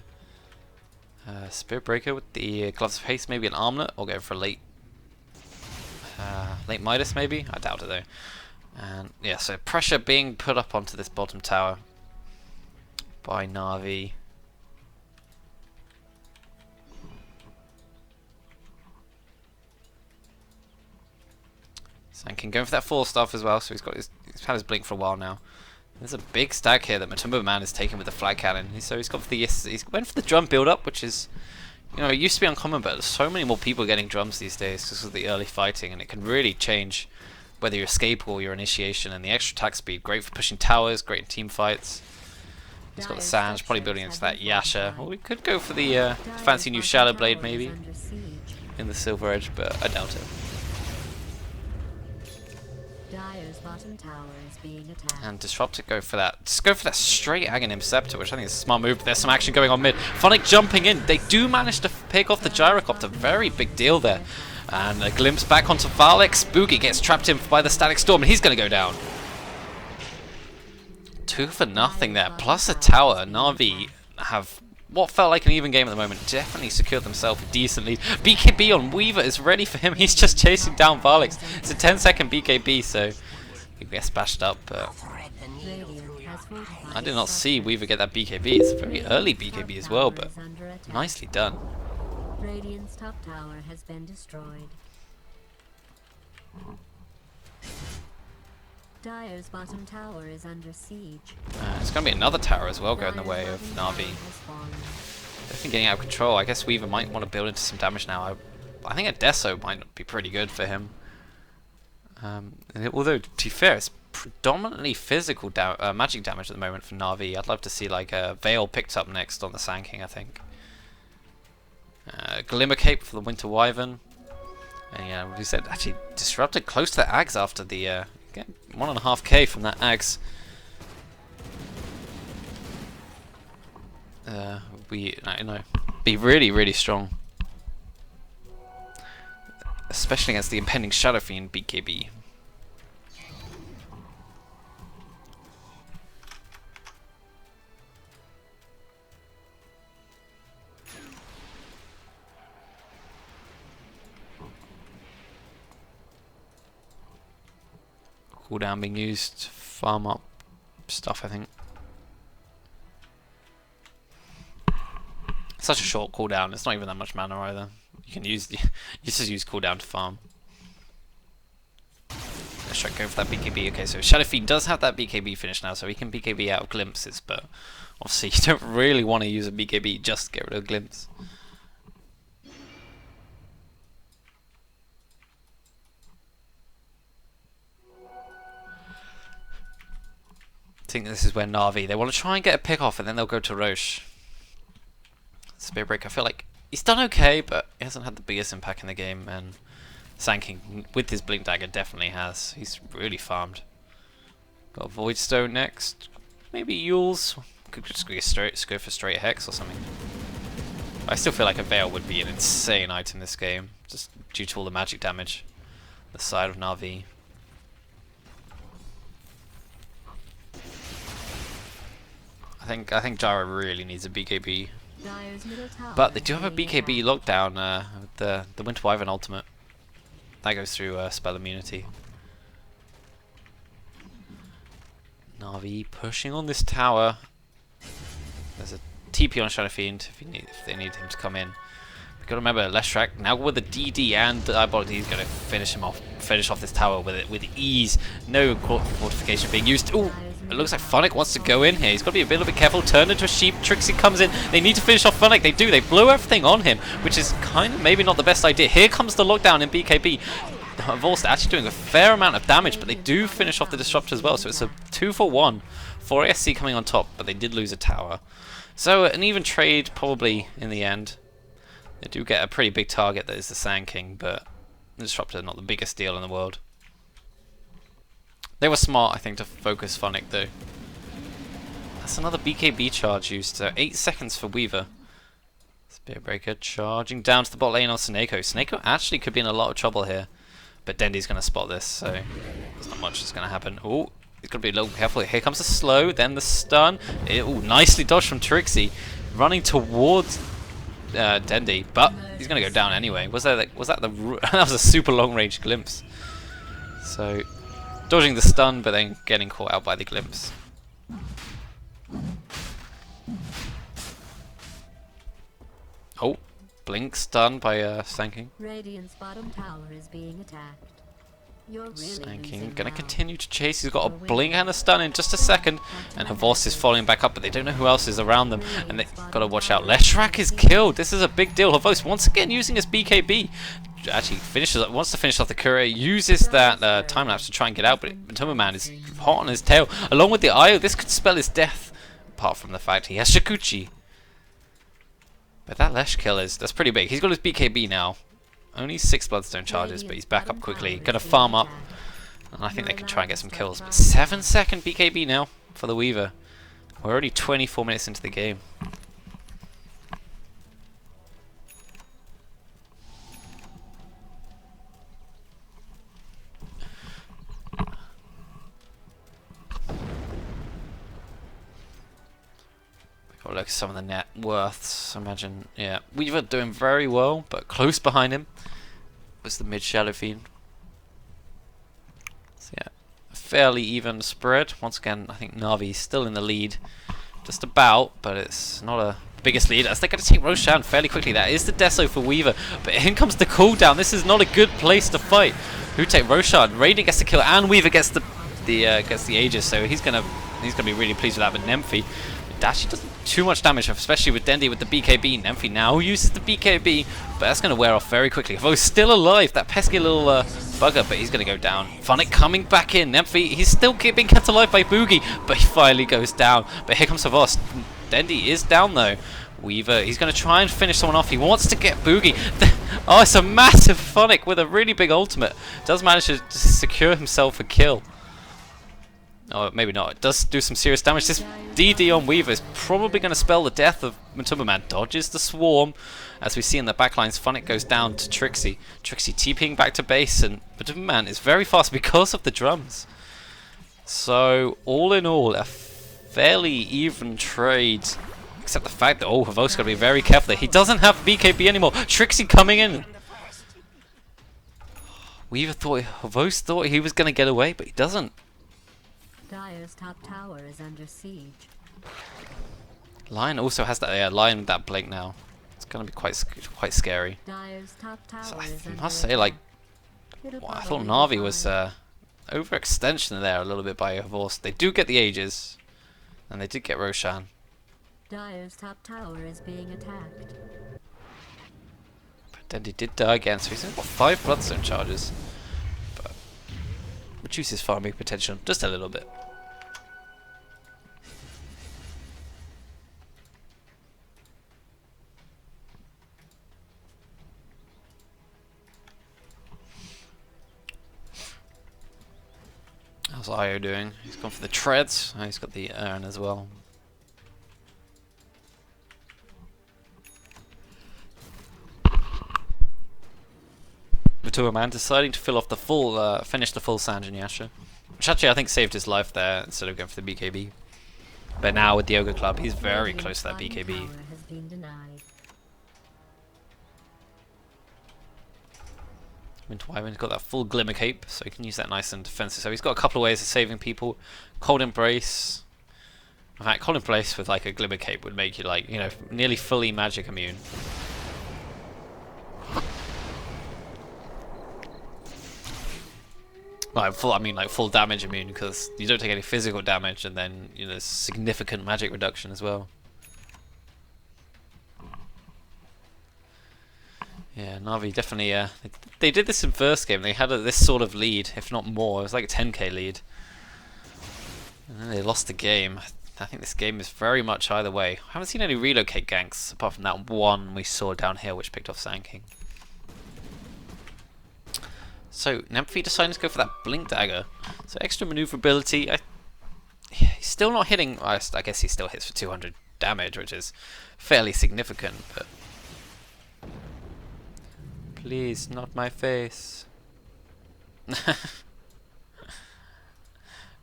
Speaker 1: Spirit Breaker with the Gloves of Haste, maybe an Armlet, or go for a late Midas maybe? I doubt it though. And yeah, so pressure being put up onto this bottom tower by Navi. Sankin going for that 4-staff as well, so he's had his blink for a while now. There's a big stack here that Matumba Man is taking with the flag cannon. So he's went for the drum build up, which is, you know, it used to be uncommon, but there's so many more people getting drums these days because of the early fighting, and it can really change whether your escape or your initiation. And the extra attack speed, great for pushing towers, great in team fights. He's got the Sands, probably building into that Yasha. Or we could go for the fancy new Shadow Blade maybe in the Silver Edge, but I doubt it.
Speaker 2: Dire's bottom tower is being attacked.
Speaker 1: And Disruptor go for that. Just go for that straight Aghanim Scepter, which I think is a smart move. There's some action going on mid. Phonic jumping in. They do manage to pick off the Gyrocopter. Very big deal there. And a glimpse back onto Valek. Boogie gets trapped in by the Static Storm, and he's going to go down. 2 for nothing there. Plus a tower. Navi have what felt like an even game at the moment. Definitely secured themselves a decent lead. BKB on Weaver is ready for him. He's just chasing down Valek. It's a 10-second BKB, so he gets bashed up. But I did not see Weaver get that BKB. It's a very early BKB as well, but nicely done.
Speaker 2: Radiant's top tower has been destroyed. Dire's bottom tower is under siege.
Speaker 1: It's going to be another tower as well going the way of Navi. Definitely getting out of control. I guess Weaver might want to build into some damage now. I think a Deso might be pretty good for him. Although, to be fair, it's predominantly physical magic damage at the moment for Navi. I'd love to see like a Veil picked up next on the Sand King, I think. Glimmer Cape for the Winter Wyvern. And yeah, we said actually disrupted close to the Ags after the... Get 1.5k from that Ags. Be really strong, especially against the impending Shadow Fiend BKB. Cooldown being used to farm up stuff, I think. Such a short cooldown, it's not even that much mana either. You can use you just use cooldown to farm. Let's try going for that BKB. Okay, so Shadow Fiend does have that BKB finish now, so he can BKB out of glimpses, but obviously you don't really want to use a BKB just to get rid of glimpse. I think this is where Navi, they want to try and get a pick off and then they'll go to Roche. Spear Break, I feel like he's done okay, but he hasn't had the biggest impact in the game, and Sand King with his Blink Dagger definitely has. He's really farmed. Got Void Stone next. Maybe Yules. Could just go for straight Hex or something. I still feel like a Veil would be an insane item in this game, just due to all the magic damage. The side of Navi. I think Gyro really needs a BKB. But they do have a BKB lockdown, the Winter Wyvern ultimate. That goes through spell immunity. Navi pushing on this tower. There's a TP on Shadow Fiend if they need him to come in. We've got to remember, Leshrac now with the DD and the Diabolic, he's going to finish off this tower with ease. No fortification being used. Ooh, it looks like Phonic wants to go in here. He's got to be a little bit careful. Turned into a sheep. Trixie comes in. They need to finish off Phonic. They do. They blow everything on him, which is kind of maybe not the best idea. Here comes the lockdown in BKB. Volst actually doing a fair amount of damage, but they do finish off the Disruptor as well. So it's a 2-for-1 4 ASC coming on top, but they did lose a tower. So an even trade probably in the end. They do get a pretty big target that is the Sand King, but the Disruptor not the biggest deal in the world. They were smart, I think, to focus Funnick though. That's another BKB charge used, so 8 seconds for Weaver. Spear Breaker charging down to the bot lane on Snako. Snako actually could be in a lot of trouble here, but Dendy's going to spot this, so there's not much that's going to happen. Oh, he's got to be a little careful. Here comes the slow, then the stun. Oh, nicely dodged from Trixie, running towards Dendy, but he's going to go down anyway. Was that the that was a super long range glimpse. So dodging the stun, but then getting caught out by the glimpse. Oh, blink stun by Stanking.
Speaker 2: Radiant's bottom tower is being attacked. You're really
Speaker 1: Stanking gonna continue to chase. He's got a blink and a stun in just a second, and Havos is following back up, but they don't know who else is around them, and they've got to watch out. Leshrac is killed. This is a big deal. Havos once again using his BKB. Actually wants to finish off the courier, uses that time lapse to try and get out, but Matoma Man is hot on his tail. Along with the IO, this could spell his death. Apart from the fact he has Shikuchi. But that Lesh kill that's pretty big. He's got his BKB now. Only 6 Bloodstone charges, but he's back up quickly. Gonna farm up. And I think they can try and get some kills. But 7-second BKB now for the Weaver. We're already 24 minutes into the game. Look at some of the net worths. Imagine, yeah, Weaver doing very well, but close behind him was the mid Shadow Fiend. So yeah, a fairly even spread. Once again, I think Navi still in the lead, just about, but it's not a biggest lead as they're going to take Roshan fairly quickly. That is the Deso for Weaver, but in comes the cooldown. This is not a good place to fight. Who take Roshan? Radiant gets the kill, and Weaver gets the Aegis, so he's gonna be really pleased with that. But Nemphy. Dashi doesn't do too much damage, especially with Dendy with the BKB. Nemphy now uses the BKB, but that's going to wear off very quickly. Although he's still alive, that pesky little bugger, but he's going to go down. Funnick coming back in. Nemphy, he's still being kept alive by Boogie, but he finally goes down. But here comes Havos. Dendy is down though. Weaver, he's going to try and finish someone off. He wants to get Boogie. Oh, it's a massive Funnick with a really big ultimate. Does manage to secure himself a kill. Oh, maybe not. It does do some serious damage. This DD on Weaver is probably going to spell the death of Matuma Man. Dodges the swarm. As we see in the backlines, Funnick goes down to Trixie. Trixie TPing back to base, and Matuma Man is very fast because of the drums. So, all in all, a fairly even trade. Except the fact that, oh, Havos got to be very careful there. He doesn't have BKB anymore. Trixie coming in. Weaver thought, Havos thought he was going to get away, but he doesn't.
Speaker 2: Dire's top tower is under siege.
Speaker 1: Lion also has that Lion with that blink now. It's gonna be quite scary.
Speaker 2: Dire's top tower
Speaker 1: So I
Speaker 2: is under
Speaker 1: must say, like,
Speaker 2: It'll
Speaker 1: I thought
Speaker 2: probably be
Speaker 1: Navi was
Speaker 2: fine.
Speaker 1: overextension there a little bit by Havos. They do get the Aegis, and they did get Roshan.
Speaker 2: Dire's top tower is being attacked.
Speaker 1: But then he did die again, so he's only got 5 Bloodstone charges. But reduces farming potential just a little bit. How's Io doing? He's gone for the treads. Oh, he's got the urn as well. Matua Man deciding to fill off the full, finish the full Sanjin Yasha, which actually I think saved his life there instead of going for the BKB. But now with the Yoga Club, he's very close to that BKB.
Speaker 2: Tower has been denied.
Speaker 1: Wyvern's got that full Glimmer Cape, so he can use that nice and defensive. So he's got a couple of ways of saving people. Cold Embrace. In fact, Cold Embrace with like a Glimmer Cape would make you like, you know, nearly fully magic immune. Like full, I mean like full damage immune, because you don't take any physical damage, and then you know significant magic reduction as well. Yeah, Navi definitely. They did this in first game. They had this sort of lead, if not more. It was like a 10k lead. And then they lost the game. I think this game is very much either way. I haven't seen any relocate ganks apart from that one we saw down here which picked off Sand King. So Navi decided to go for that Blink Dagger. So extra maneuverability. He's still not hitting. I guess he still hits for 200 damage, which is fairly significant. But please, not my face.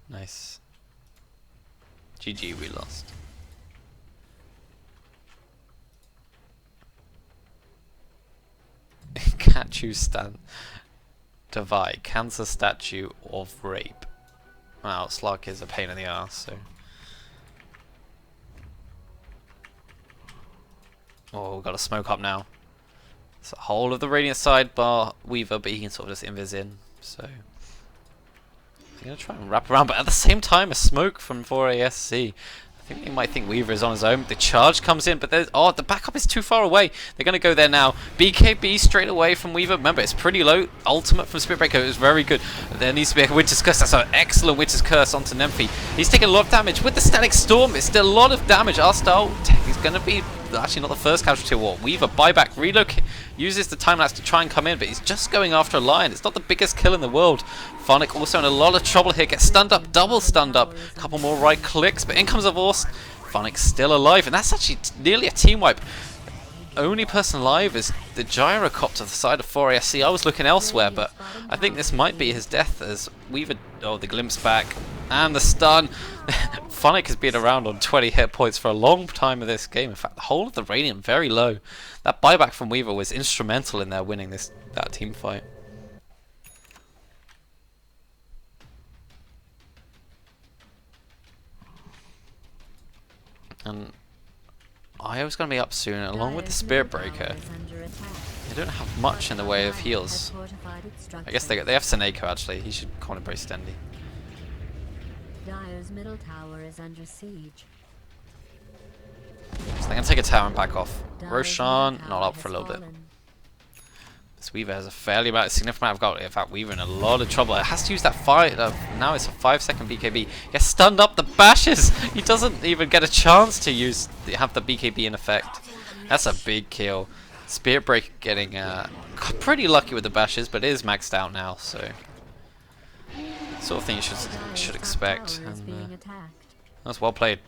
Speaker 1: Nice. GG, we lost. Can't you stand? Divide. Cancer statue of rape. Wow, Slark is a pain in the ass, so. Oh, we've got a smoke up now. It's the whole of the Radiant side bar Weaver, but he can sort of just invis in, so. I'm going to try and wrap around, but at the same time, a smoke from 4ASC. I think they might think Weaver is on his own. The charge comes in, but there's... Oh, the backup is too far away. They're going to go there now. BKB straight away from Weaver. Remember, it's pretty low. Ultimate from Spiritbreaker is very good. There needs to be a Winter's Curse. That's an excellent Winter's Curse onto Navi. He's taking a lot of damage. With the Static Storm, it's still a lot of damage. Our style is going to be... Actually, not the first casualty war. Weaver, buyback, relocate, uses the time lapse to try and come in, but he's just going after a lion. It's not the biggest kill in the world. Phonic also in a lot of trouble here. Gets stunned up, double stunned up. A couple more right clicks, but in comes a Vorst. Phonic's still alive, and that's actually nearly a team wipe. Only person alive is the Gyrocopter to the side of 4ASC. I was looking elsewhere, but I think this might be his death as Weaver... Oh, the glimpse back. And the stun. Phonic has been around on 20 hit points for a long time of this game. In fact, the whole of the Radiant very low. That buyback from Weaver was instrumental in their winning that team fight. And Io's going to be up soon, along with the Spirit Breaker. They don't have much in the way of heals. I guess they have Seneko actually. He should call him Brace Dendy.
Speaker 2: Dire's middle tower is under siege.
Speaker 1: So they're going to take a tower and back off. Roshan, not up for a little bit. This Weaver has a fairly significant amount of gold. In fact, Weaver in a lot of trouble. It has to use that now it's a 5-second BKB. Gets stunned up the bashes. He doesn't even get a chance to have the BKB in effect. That's a big kill. Spirit Breaker getting pretty lucky with the bashes, but it is maxed out now, so sort of thing you should expect. And, that's well played.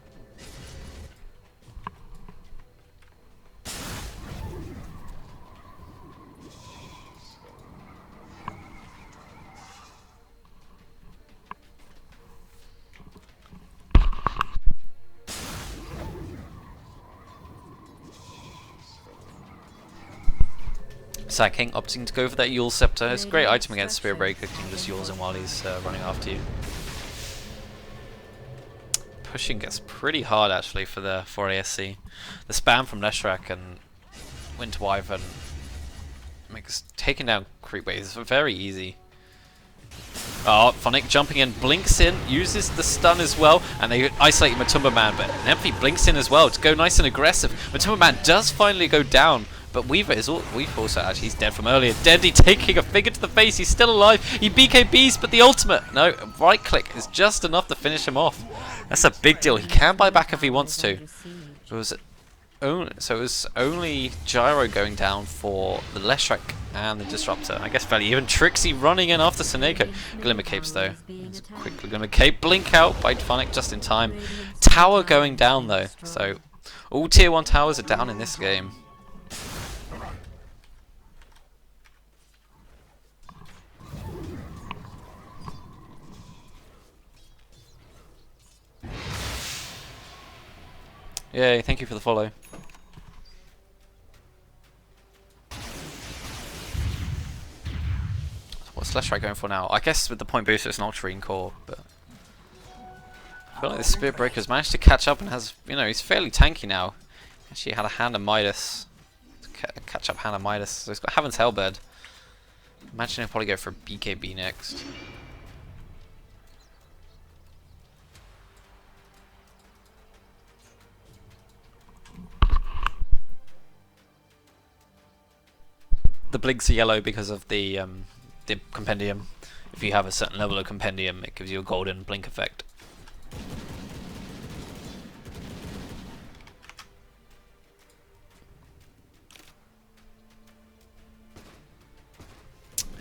Speaker 1: Sand King opting to go for that Yule Scepter. It's a great item against Spirit Breaker. You can just Yules him while he's running after you. Pushing gets pretty hard actually for the 4ASC. The spam from Leshrac and Winter Wyvern makes taking down creep waves very easy. Oh, Phonic jumping in, blinks in, uses the stun as well, and they isolate Matumba Man, but Navi blinks in as well to go nice and aggressive. Matumba Man does finally go down, but Weaver also actually, he's dead from earlier. Dendy taking a finger to the face, he's still alive, he BKBs, but the ultimate, no, right click is just enough to finish him off. That's a big deal, he can buy back if he wants to. So it was only Gyro going down for the Leshrac and the Disruptor. I guess fairly even. Trixie running in after Seneko. Glimmer Capes though. It's quickly Glimmer Cape. Blink out by Phonic just in time. Tower going down though. So all tier 1 towers are down in this game. Yay, thank you for the follow. What's Leshrac going for now? I guess with the point booster it's an Ultramarine core, but I feel like the Spirit Breaker's managed to catch up and has, he's fairly tanky now. Actually had a Hand of Midas. Catch up Hand of Midas. So he's got Heaven's Hellbed. Imagine he'll probably go for BKB next. The blinks are yellow because of the compendium. If you have a certain level of compendium, it gives you a golden blink effect.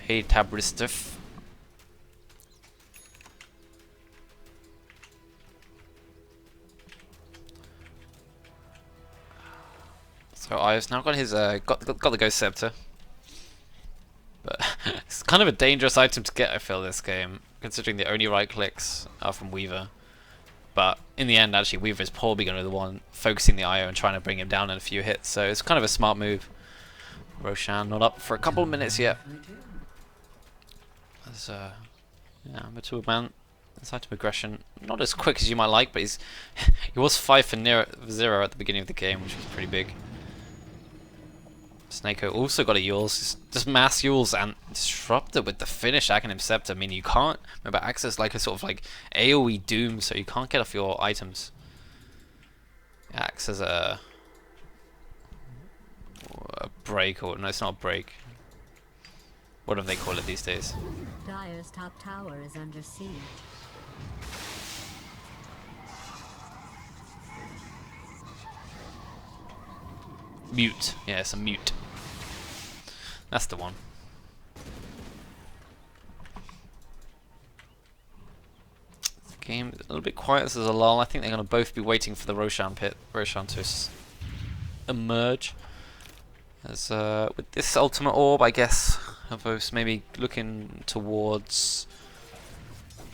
Speaker 1: Hey, Tabristiff. So I've now got his got the Ghost Scepter, but it's kind of a dangerous item to get. I feel this game, considering the only right clicks are from Weaver. But in the end, actually, Weaver is probably going to be the one focusing the IO and trying to bring him down in a few hits. So it's kind of a smart move. Roshan not up for a couple of minutes yet. There's yeah, Mature Man. Inside to aggression, not as quick as you might like, but he was 5 for 0 at the beginning of the game, which was pretty big. Snako also got a Yules, just mass Yules and disrupted with the finish Aghanim Scepter. I mean, you can't, remember, access like a sort of like AoE Doom, so you can't get off your items. Acts as a break, or no, it's not a break. Whatever they call it these days.
Speaker 2: Dire's top tower is under siege.
Speaker 1: Mute, yeah, it's a mute. That's the one. The game is a little bit quiet. This is a lull. I think they're going to both be waiting for the Roshan to emerge. As with this ultimate orb, I guess, both maybe looking towards,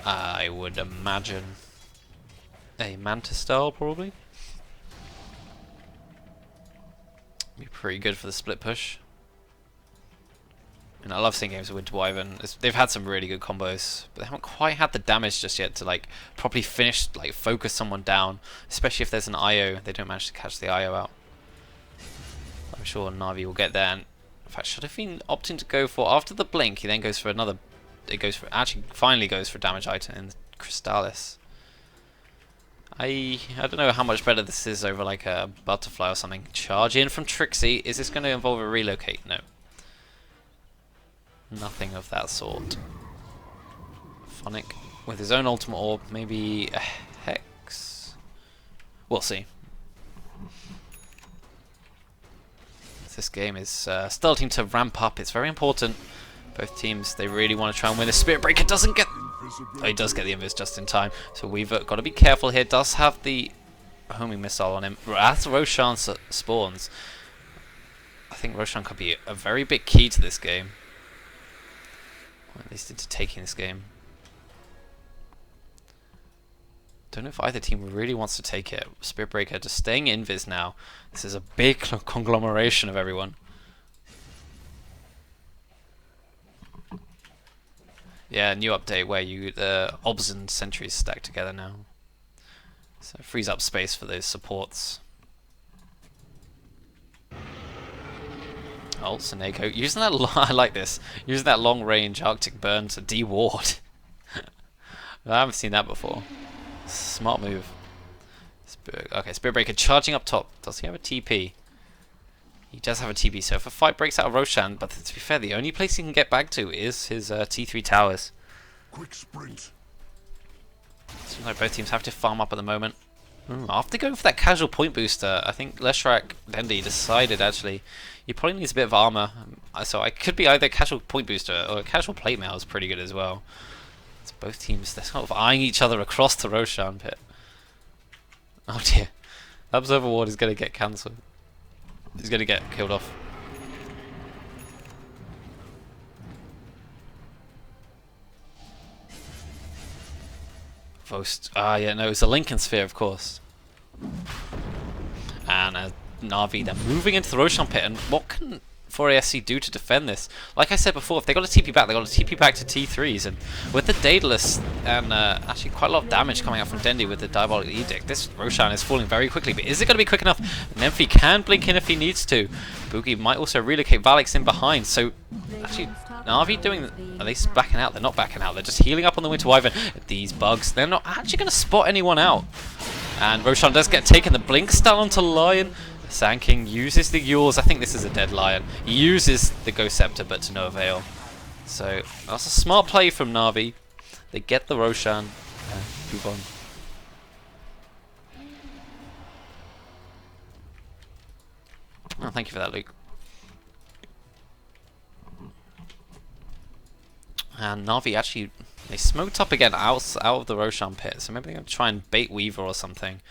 Speaker 1: I would imagine, a Mantis style probably. Be pretty good for the split push. And I love seeing games with Winter Wyvern. They've had some really good combos, but they haven't quite had the damage just yet to like properly finish, like focus someone down. Especially if there's an IO, they don't manage to catch the IO out. I'm sure Navi will get there. And in fact, should have been opting to go for after the blink. He then goes for another. It goes for finally goes for damage item in Crystallis. I don't know how much better this is over like a butterfly or something. Charge in from Trixie. Is this going to involve a relocate? No. Nothing of that sort. Phonic with his own ultimate orb, maybe a Hex? We'll see. This game is starting to ramp up. It's very important. Both teams, they really want to try and win. The Spirit Breaker doesn't get... Oh, he does get the invis just in time. So we've got to be careful here. Does have the homing missile on him. As Roshan spawns, I think Roshan could be a very big key to this game. Or at least into taking this game. Don't know if either team really wants to take it. Spirit Breaker just staying invis now. This is a big conglomeration of everyone. Yeah, new update where you the obs and sentries stack together now. So it frees up space for those supports. Oh, Seneko using that I like this. Using that long range Arctic burn to de-ward. I haven't seen that before. Smart move. Okay, Spirit Breaker charging up top. Does he have a TP? He does have a TP, so if a fight breaks out of Roshan, but to be fair, the only place he can get back to is his T3 towers.
Speaker 3: Quick sprint.
Speaker 1: Seems like both teams have to farm up at the moment. After going for that casual point booster, I think Leshrak Dendi decided actually he probably needs a bit of armor. So I could be either a casual point booster or a casual plate mail is pretty good as well. So both teams, they're sort of eyeing each other across the Roshan pit. Oh dear. Observer Ward is going to get cancelled. He's going to get killed off. Vost. Ah, yeah, no, it's a Lincoln Sphere, of course. And Navi, they're moving into the Roshan pit. And what can 4ASC do to defend this? Like I said before, if they got a TP back, they got a TP back to T3s. And with the Daedalus and actually quite a lot of damage coming out from Dendi with the Diabolic Edict, this Roshan is falling very quickly. But is it going to be quick enough? Nymphy can blink in if he needs to. Boogie might also relocate Valix in behind. So actually, Navi doing... Are they backing out? They're not backing out. They're just healing up on the Winter Wyvern. These bugs, they're not actually going to spot anyone out. And Roshan does get taken. The blink stun onto Lion. Sand King uses the Yules. I think this is a dead Lion. He uses the Ghost Scepter, but to no avail. So that's a smart play from Navi. They get the Roshan and move on. Oh, thank you for that, Luke. And Navi actually, they smoked up again out of the Roshan pit, so maybe they're going to try and bait Weaver or something.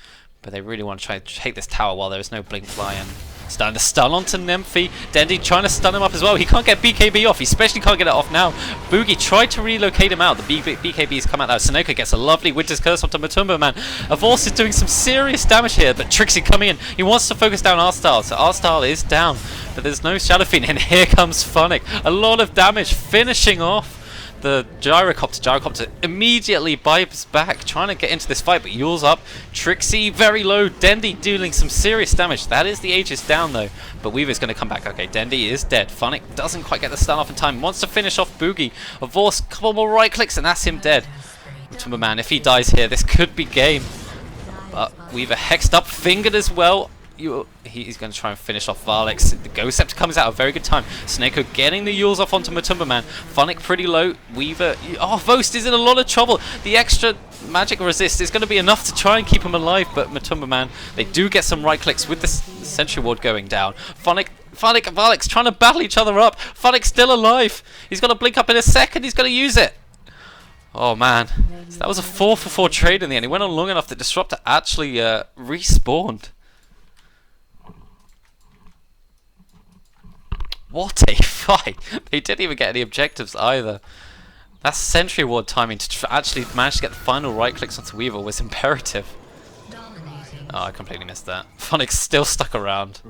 Speaker 1: But they really want to try to take this tower while there is no Blink Fly and starting to stun onto Nymphy. Dendy trying to stun him up as well. He can't get BKB off. He especially can't get it off now. Boogie tried to relocate him out. The BKB's come out now. Sunoka gets a lovely Winter's Curse onto Matumba, man. Avors is doing some serious damage here, but Trixie coming in. He wants to focus down R-Style, so R-Style is down. But there's no Shadow Fiend, and here comes Phonic. A lot of damage, finishing off the Gyrocopter. Gyrocopter immediately bites back, trying to get into this fight, but Yule's up. Trixie very low. Dendy dealing some serious damage. That is the Aegis down though, but Weaver's going to come back. Okay, Dendy is dead. Phonic doesn't quite get the stun off in time. Wants to finish off Boogie. Avors, couple more right clicks, and that's him dead. Timberman, if he dies here, this could be game. But Weaver hexed up, fingered as well. He's going to try and finish off Varlex. The Ghost Scepter comes out at a very good time. Sneko getting the Yules off onto Matumba, man. Phonic pretty low. Weaver. Oh, Vost is in a lot of trouble. The extra magic resist is going to be enough to try and keep him alive, but Matumba, man, they do get some right clicks with the Sentry Ward going down. Phonic and Varlex trying to battle each other up. Phonic's still alive. He's going to blink up in a second. He's going to use it. Oh, man. So that was a 4-for-4 trade in the end. It went on long enough that Disruptor actually respawned. What a fight! They didn't even get any objectives either. That Sentry Ward timing to actually manage to get the final right clicks onto Weaver was imperative. Oh, I completely missed that. Phonic's still stuck around.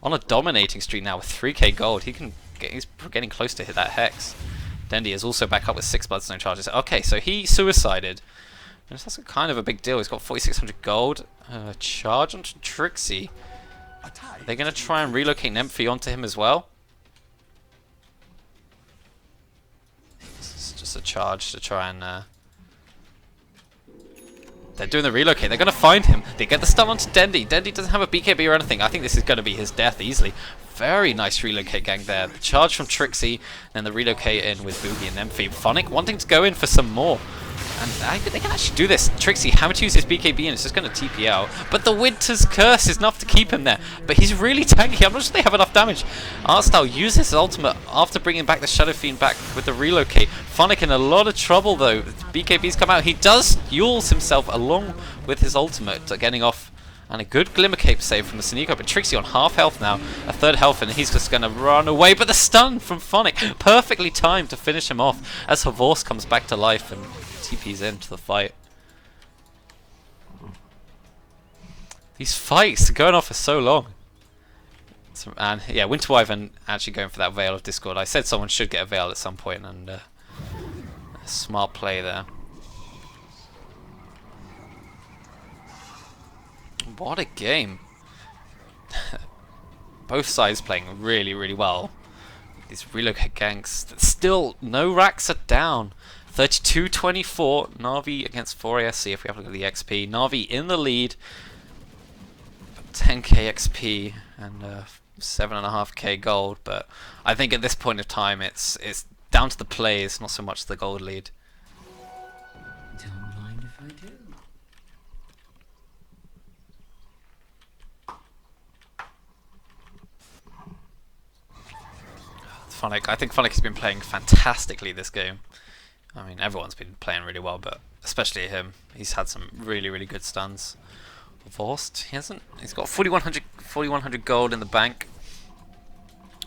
Speaker 1: On a dominating streak now with 3k gold. He's getting close to hit that Hex. Dendy is also back up with 6 Bloodstone charges. Okay, so he suicided. That's kind of a big deal. He's got 4,600 gold. Charge onto Trixie. They're going to try and relocate Nymphy onto him as well. A charge to try and they're doing the relocate. They're going to find him. They get the stun onto Dendy. Dendy doesn't have a BKB or anything. I think this is going to be his death easily. Very nice relocate gang there. The charge from Trixie, and the relocate in with Boogie and Nymphy. Phonic wanting to go in for some more. And they can actually do this. Trixie having to use his BKB and it's just going to TP out. But the Winter's Curse is enough to keep him there. But he's really tanky. I'm not sure they have enough damage. R-Style uses his ultimate after bringing back the Shadow Fiend back with the relocate. Phonic in a lot of trouble though. BKB's come out. He does Yules himself along with his ultimate, getting off. And a good Glimmer Cape save from the Suniko. But Trixie on half health now. A third health, and he's just going to run away. But the stun from Phonic. Perfectly timed to finish him off as Havors comes back to life and TP's into the fight. These fights are going on for so long. And yeah, Winter Wyvern actually going for that Veil of Discord. I said someone should get a Veil at some point, and a smart play there. What a game. Both sides playing really, really well. These relocate ganks. Still, no racks are down. 32-24. Navi against 4ASC if we have a look at the XP. Navi in the lead. 10k XP and 7.5k gold. But I think at this point of time it's down to the plays, not so much the gold lead.
Speaker 2: Don't mind if I do.
Speaker 1: Phonic. I think Phonic has been playing fantastically this game. I mean, everyone's been playing really well, but especially him. He's had some really, really good stuns. Vorst, he hasn't. He's got 4,100 gold in the bank.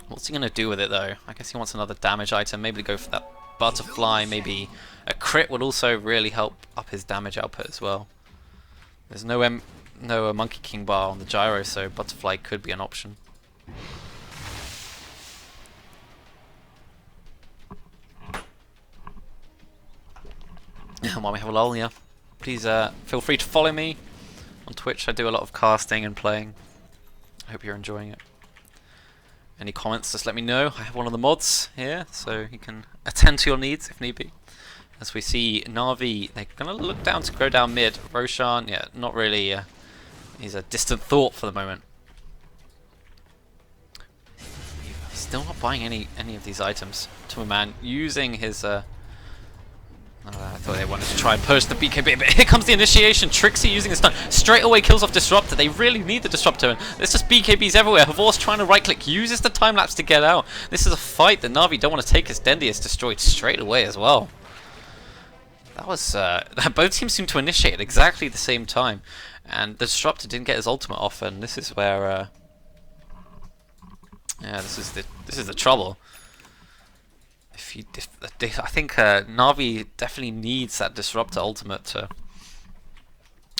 Speaker 1: What's he gonna do with it though? I guess he wants another damage item. Maybe go for that butterfly. Maybe a crit would also really help up his damage output as well. There's no Monkey King bar on the gyro, so butterfly could be an option. While we have a lull, yeah, please feel free to follow me on Twitch. I do a lot of casting and playing. I hope you're enjoying it. Any comments, just let me know. I have one of the mods here, so you can attend to your needs if need be. As we see Navi, they're going to look down to go down mid. Roshan, yeah, not really. He's a distant thought for the moment. Still not buying any of these items. To a man using his... I thought they wanted to try and push the BKB, but here comes the initiation. Trixie using his stun. Straight away kills off Disruptor. They really need the Disruptor. And there's just BKBs everywhere. Havor's trying to right-click, uses the time-lapse to get out. This is a fight that Navi don't want to take as Dendi is destroyed straight away as well. That was, both teams seem to initiate at exactly the same time. And the Disruptor didn't get his ultimate off, and this is where, yeah, this is the trouble. I think Navi definitely needs that Disruptor ultimate to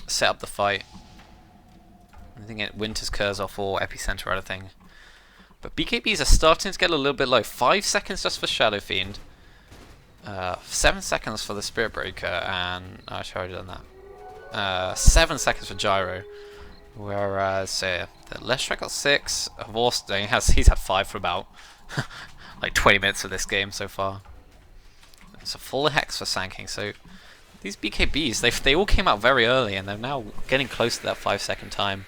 Speaker 1: set up the fight. I think it Winter's Curse off or Epicenter or anything. But BKBs are starting to get a little bit low. 5 seconds just for Shadow Fiend. 7 seconds for the Spirit Breaker, and I've already done that. 7 seconds for Gyro. Whereas the Leshrac got 6. He's had 5 for about like 20 minutes of this game so far. It's a full hex for Sand King, so these BKBs, they all came out very early and they're now getting close to that 5-second time.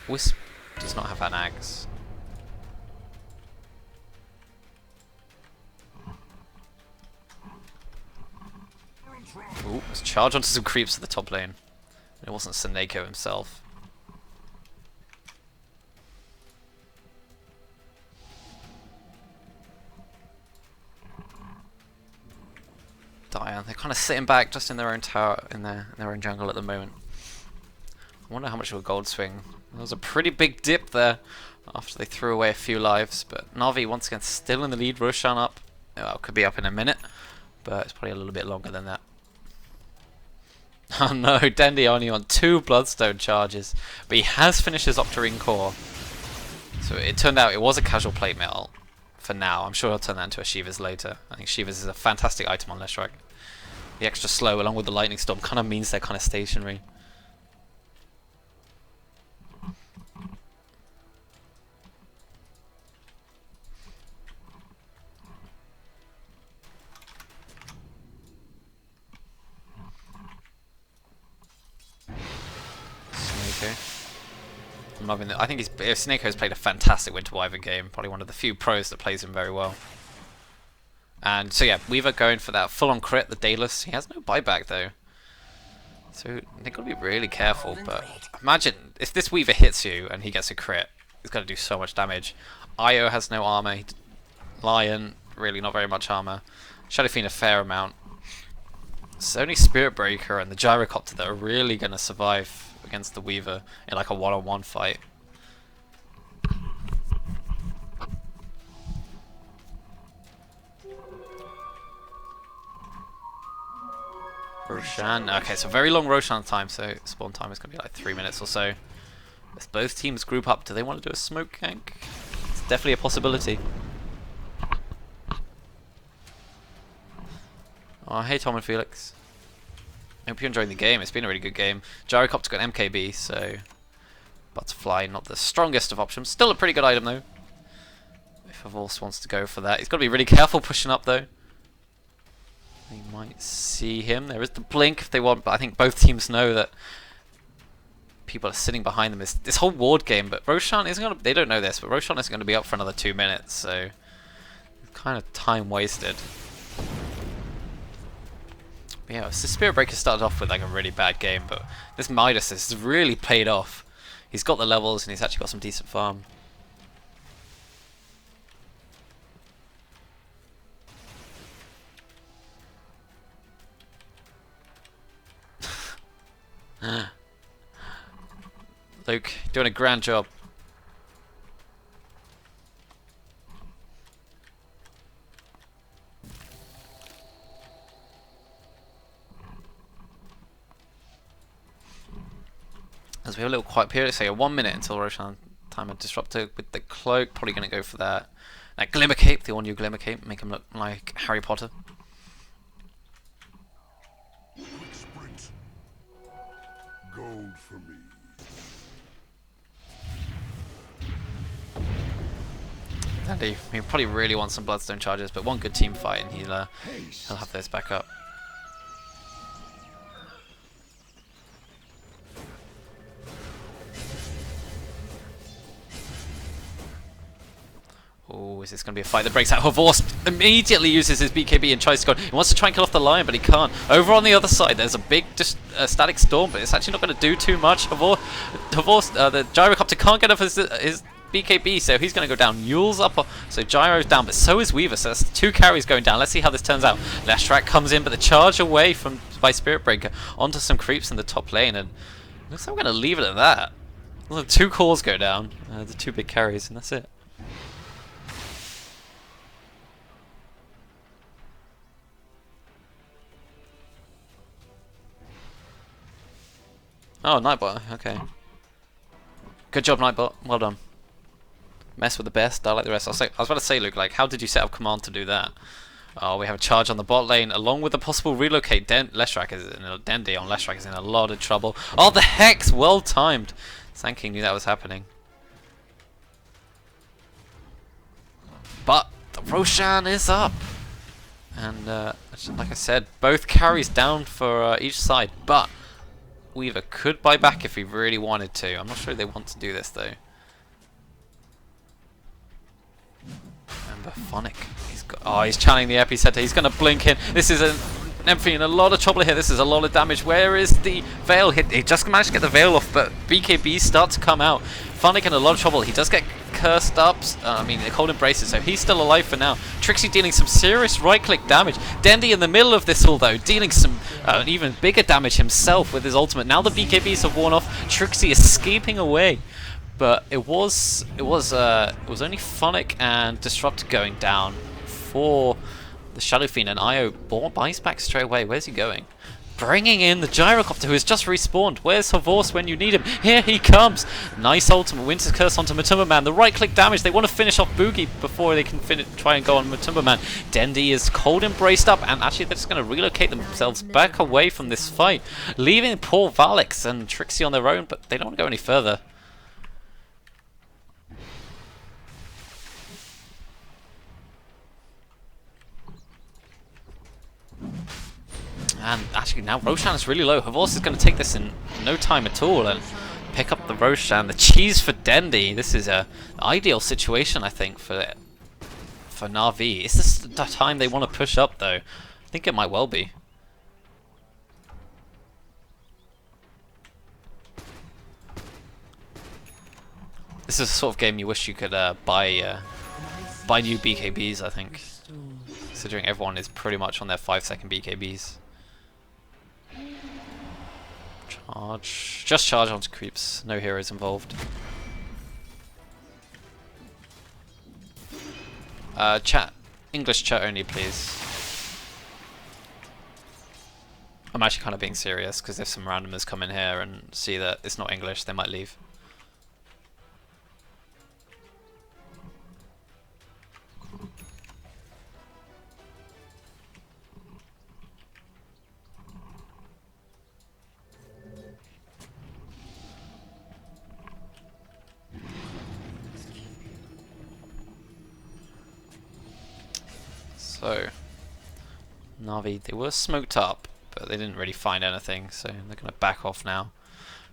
Speaker 1: Wisp does not have an axe. Ooh, let's charge onto some creeps at the top lane. It wasn't Seneko himself. Diane, they're kind of sitting back just in their own tower, in their own jungle at the moment. I wonder how much of a gold swing. There was a pretty big dip there after they threw away a few lives, but Navi once again still in the lead. Roshan up. Well, could be up in a minute, but it's probably a little bit longer than that. Oh no, Dendi only on 2 Bloodstone charges, but he has finished his Octarine Core. So it turned out it was a casual plate mail for now. I'm sure he'll turn that into a Shiva's later. I think Shiva's is a fantastic item on Leshrac. The extra slow along with the Lightning Storm kind of means they're kind of stationary. I'm loving it. I think Snakeo's played a fantastic Winter Wyvern game. Probably one of the few pros that plays him very well. And so yeah, Weaver going for that full-on crit, the Daedalus. He has no buyback though. So they've got to be really careful. But imagine if this Weaver hits you and he gets a crit, he's got to do so much damage. Io has no armor. Lion, really not very much armor. Shadow Fiend a fair amount. It's only Spirit Breaker and the Gyrocopter that are really going to survive against the Weaver in like a one-on-one fight. Roshan, okay, so very long Roshan time, so spawn time is going to be like 3 minutes or so. As both teams group up, do they want to do a smoke gank? It's definitely a possibility. Oh, hey Tom and Felix. I hope you're enjoying the game. It's been a really good game. Gyrocopter got an MKB, so Butterfly not the strongest of options. Still a pretty good item though. If Avorse wants to go for that, he's got to be really careful pushing up though. They might see him. There is the blink if they want, but I think both teams know that people are sitting behind them. It's this whole ward game, but Roshan isn't going to. They don't know this, but Roshan isn't going to be up for another 2 minutes, so kind of time wasted. But yeah, so Spirit Breaker started off with like a really bad game, but this Midas has really paid off. He's got the levels and he's actually got some decent farm. Luke, doing a grand job. As we have a little quiet period, say 1 minute until Roshan time of Disruptor with the cloak, probably going to go for that. That Glimmer Cape, the all-new Glimmer Cape, make him look like Harry Potter.
Speaker 3: Quick sprint. Gold for me.
Speaker 1: Andy, he probably really wants some Bloodstone charges, but one good team fight and he'll have those back up. Oh, is this going to be a fight that breaks out? Horst immediately uses his BKB and tries to go. He wants to try and kill off the lion, but he can't. Over on the other side, there's a big static storm, but it's actually not going to do too much. Horst, the gyrocopter can't get off his BKB, so he's going to go down. Yule's up, so Gyro's down, but so is Weaver, so that's 2 carries going down. Let's see how this turns out. Leshrac comes in, but the charge away by Spirit Breaker onto some creeps in the top lane, and looks like we're going to leave it at that. Well, 2 cores go down, the 2 big carries, and that's it. Oh, Nightbot, okay. Good job, Nightbot. Well done. Mess with the best, I like the rest. I was about to say, Luke, like, how did you set up command to do that? Oh, we have a charge on the bot lane, along with the possible relocate. Leshrac is in Dendi on Leshrac is in a lot of trouble. Oh, the Hex! Well timed! Sanking knew that was happening. But the Roshan is up! And, like I said, both carries down for each side, but Weaver could buy back if he really wanted to. I'm not sure they want to do this though. Remember Phonic. He's channeling the epicenter. He's going to blink in. This is an Navi in a lot of trouble here. This is a lot of damage. Where is the Veil? He just managed to get the Veil off, but BKB start to come out. Phonic in a lot of trouble. He does get cursed up. I mean, cold embraces, so he's still alive for now. Trixie dealing some serious right-click damage. Dendi in the middle of this all, though, dealing some even bigger damage himself with his ultimate. Now the BKBs have worn off. Trixie escaping away, but it was only Phonic and Disrupt going down for the Shadow Fiend, and Io buys back straight away. Where's he going? Bringing in the Gyrocopter, who has just respawned. Where's Horst when you need him? Here he comes! Nice ultimate. Winter's Curse onto Matumba Man. The right-click damage. They want to finish off Boogie before they can try and go on Matumba Man. Dendi is cold embraced up, and actually they're just going to relocate themselves back away from this fight, leaving poor Valix and Trixie on their own, but they don't want to go any further. And actually now Roshan is really low. Horst is going to take this in no time at all and pick up the Roshan. The cheese for Dendi. This is a ideal situation, I think, for Navi. Is this the time they want to push up though? I think it might well be. This is the sort of game you wish you could buy new BKBs, I think. Considering everyone is pretty much on their 5-second BKBs. Charge. Just charge onto creeps. No heroes involved. Chat. English chat only, please. I'm actually kind of being serious, because if some randomers come in here and see that it's not English, they might leave. So, Navi, they were smoked up, but they didn't really find anything, so they're going to back off now.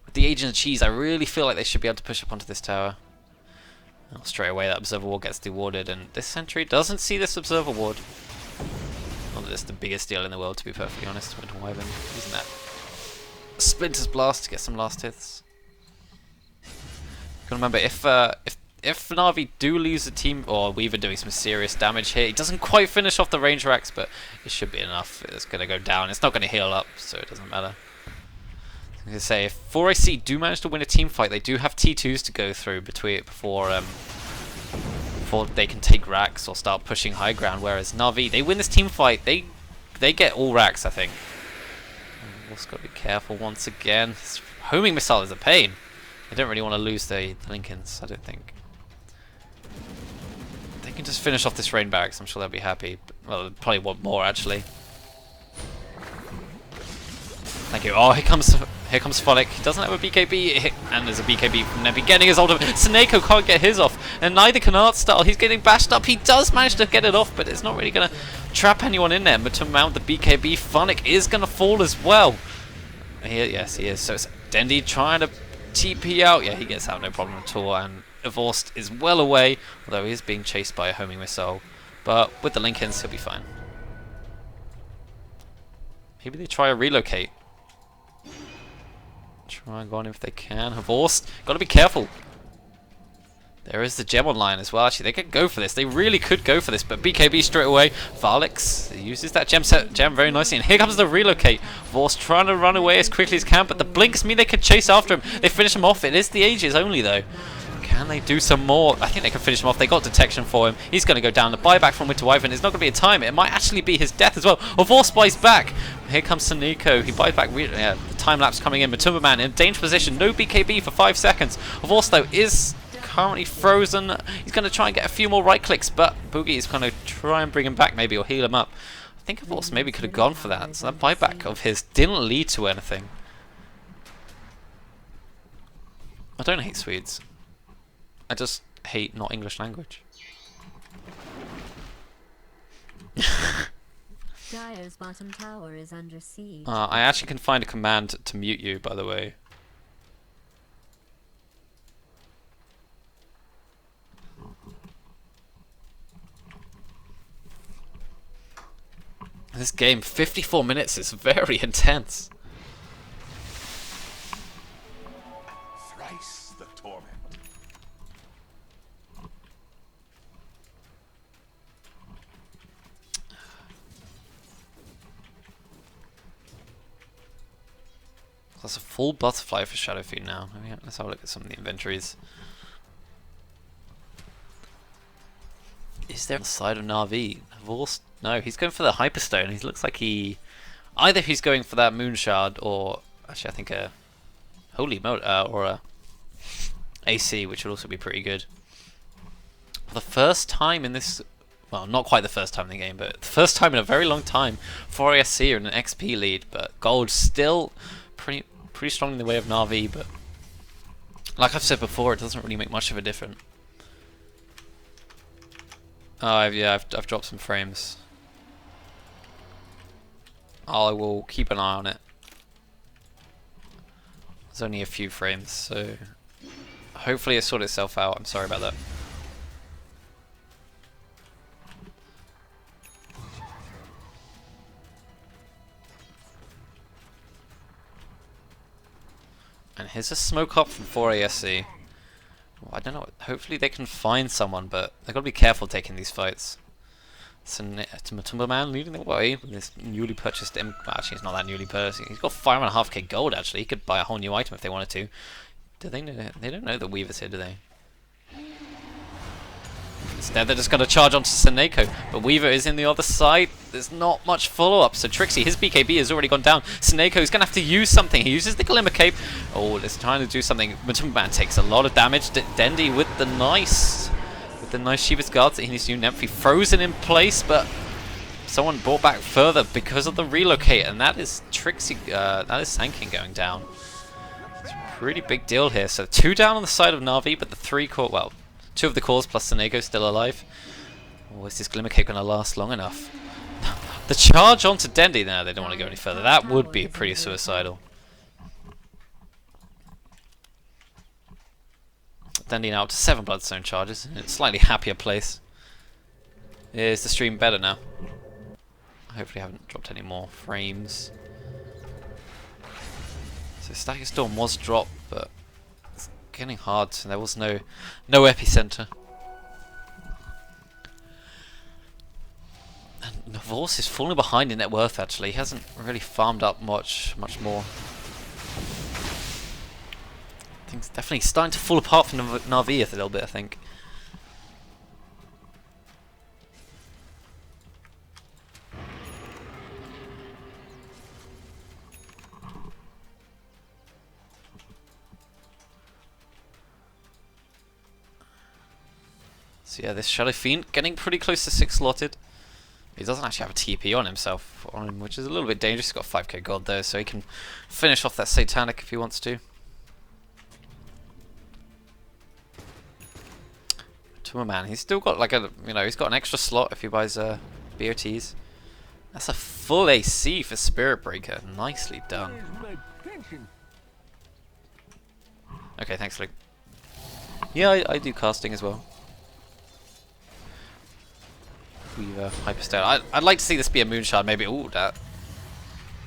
Speaker 1: With the Agent of Cheese, I really feel like they should be able to push up onto this tower. Well, straight away that Observer Ward gets dewarded, and this sentry doesn't see this Observer Ward. Not that it's the biggest deal in the world, to be perfectly honest. Winter Wyvern using that Splinter's Blast to get some last hits. You can remember, if Navi do lose a team, or Weaver doing some serious damage here, he doesn't quite finish off the range racks, but it should be enough. It's going to go down. It's not going to heal up, so it doesn't matter. I was going to say, if 4AC do manage to win a team fight, they do have T2s to go through before they can take racks or start pushing high ground, whereas Navi, they win this team fight, they get all racks, I think. Also got to be careful once again. This homing missile is a pain. They don't really want to lose the Lincolns, I don't think. They can just finish off this rain barracks, I'm sure they'll be happy. Well, they'll probably want more, actually. Thank you. Oh, here comes Phonic. He doesn't have a BKB, and there's a BKB from Navi getting his ultimate. Snako can't get his off, and neither can Artstyle. He's getting bashed up. He does manage to get it off, but it's not really going to trap anyone in there. But to mount the BKB, Phonic is going to fall as well. Yes, he is. So it's Dendi trying to TP out. Yeah, he gets out no problem at all, and Evorst is well away, although he is being chased by a homing missile. But with the Linkens, he'll be fine. Maybe they try a relocate. Try and go on if they can. Evorst, gotta be careful. There is the gem online as well. Actually, they could go for this. They really could go for this, but BKB straight away. Valix uses that gem very nicely, and here comes the relocate. Vorst trying to run away as quickly as can, but the blinks mean they can chase after him. They finish him off. It is the Aegis only, though. Can they do some more? I think they can finish him off. They got detection for him. He's going to go down. The buyback from Winter Wyvern is not going to be a time. It might actually be his death as well. Vorst buys back. Here comes Saniko. He buys back. Yeah, the time lapse coming in. Matumba Man in a dangerous position. No BKB for 5 seconds. Vorst, though, is currently frozen. He's going to try and get a few more right clicks, but Boogie is going to try and bring him back maybe, or heal him up. I think Vorst maybe could have gone for that. So that buyback of his didn't lead to anything. I don't hate Swedes. I just hate not English language.
Speaker 2: Dire's bottom tower is under siege.
Speaker 1: I actually can find a command to mute you, by the way. This game, 54 minutes, is very intense.
Speaker 3: Thrice the torment.
Speaker 1: That's a full butterfly for Shadowfiend now. Let's have a look at some of the inventories. Is there on the side of Navi? No, he's going for the Hyperstone. He looks like either he's going for that Moon Shard, or actually I think a Holy Mode or a AC, which would also be pretty good. For the first time in this, well, not quite the first time in the game, but the first time in a very long time, 4ASC are in an XP lead, but Gold still pretty strong in the way of Navi, but like I've said before, it doesn't really make much of a difference. Oh, I've dropped some frames. I will keep an eye on it. There's only a few frames, so hopefully it sorted itself out. I'm sorry about that. And here's a smoke up from 4ASC. Well, I don't know. Hopefully they can find someone, but they've got to be careful taking these fights. So Matumba Man leading the way with this newly purchased. Actually, it's not that newly purchased. He's got 5.5k gold. Actually, he could buy a whole new item if they wanted to. Do they know? They don't know that Weaver's here, do they? Instead, they're just going to charge onto Saneko, but Weaver is in the other side. There's not much follow-up, so Trixie, his BKB has already gone down. Saneko is going to have to use something. He uses the Glimmer Cape. Oh, it's trying to do something. Matumba Man takes a lot of damage. Dendi with the nice Shiva's guards that he needs to do. Nemphy frozen in place, but someone brought back further because of the relocate, and that is Trixie. That is Sankin going down. It's a pretty big deal here. So 2 down on the side of Navi, but the 3 core, well, 2 of the cores plus Saneko still alive. Oh, is this Glimmer Cape going to last long enough? The charge onto Dendi. No, they don't want to go any further. That would be pretty suicidal. Dendi now up to 7 Bloodstone charges in a slightly happier place. Is the stream better now? Hopefully I haven't dropped any more frames. So Static Storm was dropped, but it's getting hard, so there was no epicenter. And Navos is falling behind in net worth actually. He hasn't really farmed up much more. Things definitely starting to fall apart for Navi a little bit, I think. So yeah, this Shadow Fiend getting pretty close to 6 slotted. He doesn't actually have a TP on himself, which is a little bit dangerous. He's got 5k gold there, so he can finish off that Satanic if he wants to. Man, he's still got like a, he's got an extra slot if he buys BOTs. That's a full AC for Spirit Breaker. Nicely done. Okay, thanks, Luke. Yeah, I do casting as well. Weaver, Hyperstone. I'd like to see this be a Moonshard, maybe. Ooh, that.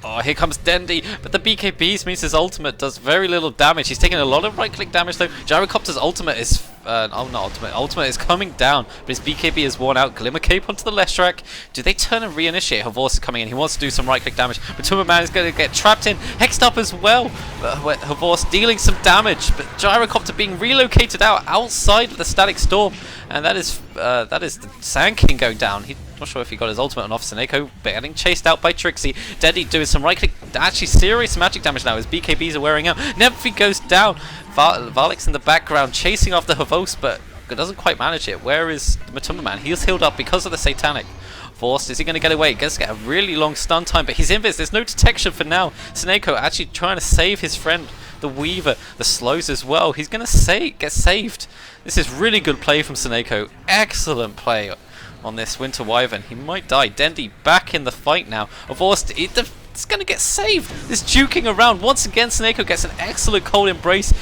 Speaker 1: Oh, here comes Dendi, but the BKBs means his ultimate does very little damage. He's taking a lot of right-click damage though. Gyrocopter's ultimate is, oh not ultimate, ultimate is coming down, but his BKB is worn out. Glimmer Cape onto the Leshrac. Do they turn and reinitiate? Havors is coming in, he wants to do some right-click damage, but Tumberman is going to get trapped in, hexed up as well. Havors dealing some damage, but Gyrocopter being relocated outside of the Static Storm, and that is the Sand King going down. Not sure if he got his ultimate on off. Seneko getting chased out by Trixie. Dendi doing some right click, actually serious magic damage now. His BKBs are wearing out. Navi goes down. Valix in the background chasing after Havos, but doesn't quite manage it. Where is the Matumba? He's healed up because of the Satanic. Forced, is he going to get away? He gets a really long stun time, but he's invis. There's no detection for now. Seneko actually trying to save his friend, the Weaver. The slows as well. He's going to get saved. This is really good play from Seneko. Excellent play on this Winter Wyvern. He might die. Dendi back in the fight now. It's going to get saved. This juking around. Once again, Seneko gets an excellent cold embrace.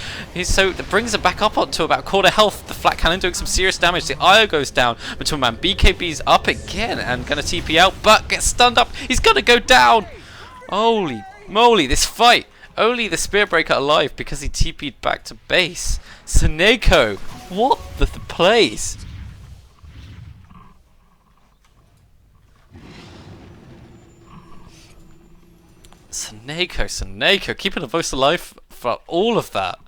Speaker 1: So that brings him back up to about quarter health. The flat cannon doing some serious damage. The Io goes down. But man, BKB's up again and going to TP out, but gets stunned up. He's going to go down. Holy moly, this fight. Only the Spearbreaker alive because he TP'd back to base. Seneko, what the plays? Seneko, keeping the voice alive for all of that.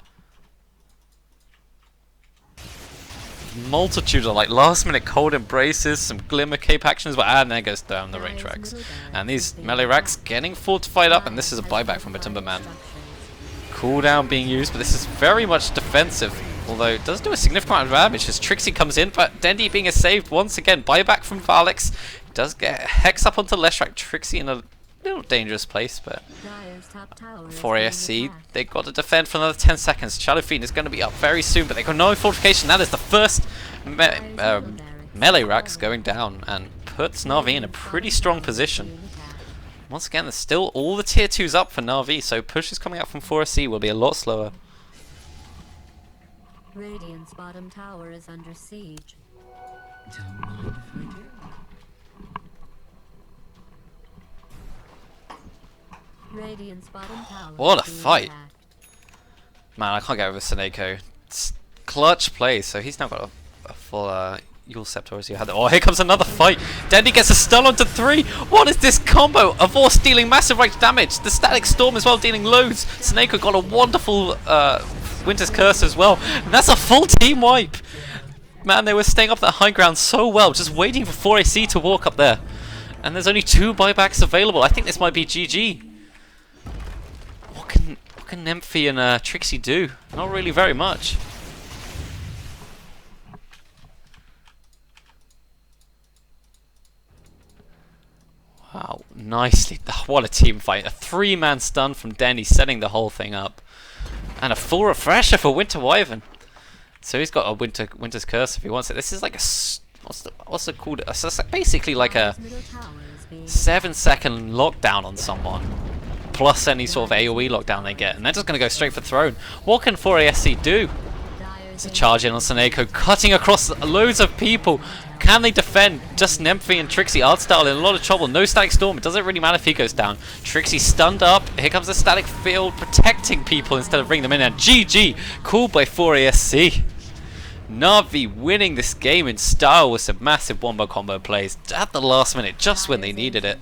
Speaker 1: Multitude of like last minute cold embraces, some Glimmer Cape actions, but and then goes down the range racks. And these melee racks getting fortified up, and this is a buyback from Matumba Man. Cooldown being used, but this is very much defensive. Although it does do a significant amount of damage as Trixie comes in, but Dendi being saved once again. Buyback from Valix. Does get hex up onto Leshrac. Trixie in a little dangerous place, but for ASC, they got to defend for another 10 seconds. Shadow Fiend is going to be up very soon, but they got no fortification. That is the first melee racks going down and puts Navi in a pretty strong position. Once again, there's still all the tier 2s up for Navi, so pushes coming up from 4SC will be a lot slower.
Speaker 2: Radiant's bottom tower is under siege.
Speaker 4: Don't mind if I do.
Speaker 2: Radiant's bottom tower.
Speaker 1: What a fight! Man, I can't get over Seneko. It's clutch play, so he's now got a full Yule Scepter as you had. Oh, here comes another fight. Dendi gets a stun onto 3. What is this combo? Avors dealing massive right damage. The Static Storm as well dealing loads. Seneko got a wonderful Winter's Curse as well. And that's a full team wipe. Man, they were staying up that high ground so well, just waiting for 4AC to walk up there. And there's only 2 buybacks available. I think this might be GG. What can Nymphy and Trixie do? Not really very much. Wow, nicely. What a team fight. A 3-man stun from Dendi setting the whole thing up. And a full refresher for Winter Wyvern. So he's got a Winter's Curse if he wants it. This is like a... What's it called? Basically like a 7-second lockdown on someone. Plus any sort of AoE lockdown they get. And they're just going to go straight for throne. What can 4ASC do? It's a charge in on Seneko, cutting across loads of people. Can they defend? Just Nymphy and Trixie Artstyle in a lot of trouble. No Static Storm. It doesn't really matter if he goes down. Trixie stunned up. Here comes the Static Field protecting people instead of bringing them in. And GG. Cool by 4ASC. Navi winning this game in style with some massive wombo combo plays at the last minute, just when they needed it.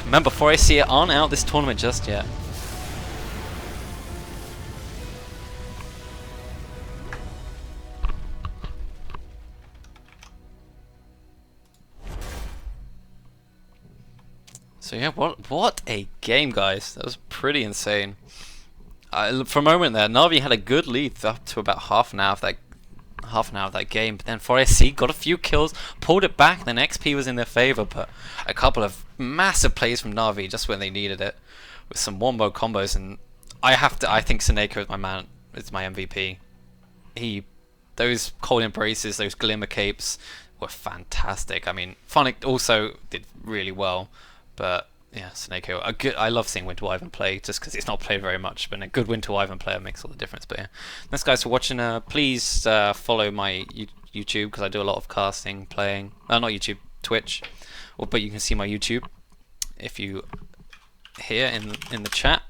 Speaker 1: Remember, 4AC aren't out this tournament just yet. So yeah, what a game, guys. That was pretty insane. For a moment there, Navi had a good lead up to about half an hour of that game, but then 4SC got a few kills, pulled it back, then XP was in their favor, but a couple of massive plays from Navi just when they needed it, with some wombo combos, and I think Seneko is my man, is my MVP. Those cold embraces, those glimmer capes were fantastic. I mean, Phonic also did really well, but Yeah, Snakeo. I love seeing Winter Wyvern play just because it's not played very much, but a good Winter Wyvern player makes all the difference. But yeah, thanks guys for watching. Please follow my YouTube because I do a lot of casting, playing. Not YouTube, Twitch. But you can see my YouTube if you here in the chat.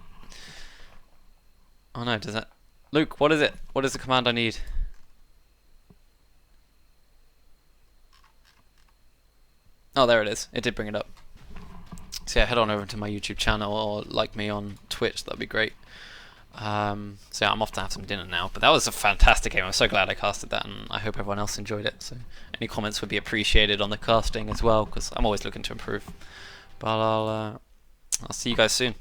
Speaker 1: Oh no, does that? Luke, what is it? What is the command I need? Oh, there it is. It did bring it up. So yeah, head on over to my YouTube channel or like me on Twitch. That'd be great. So yeah, I'm off to have some dinner now. But that was a fantastic game. I'm so glad I casted that, and I hope everyone else enjoyed it. So any comments would be appreciated on the casting as well, because I'm always looking to improve. But I'll see you guys soon.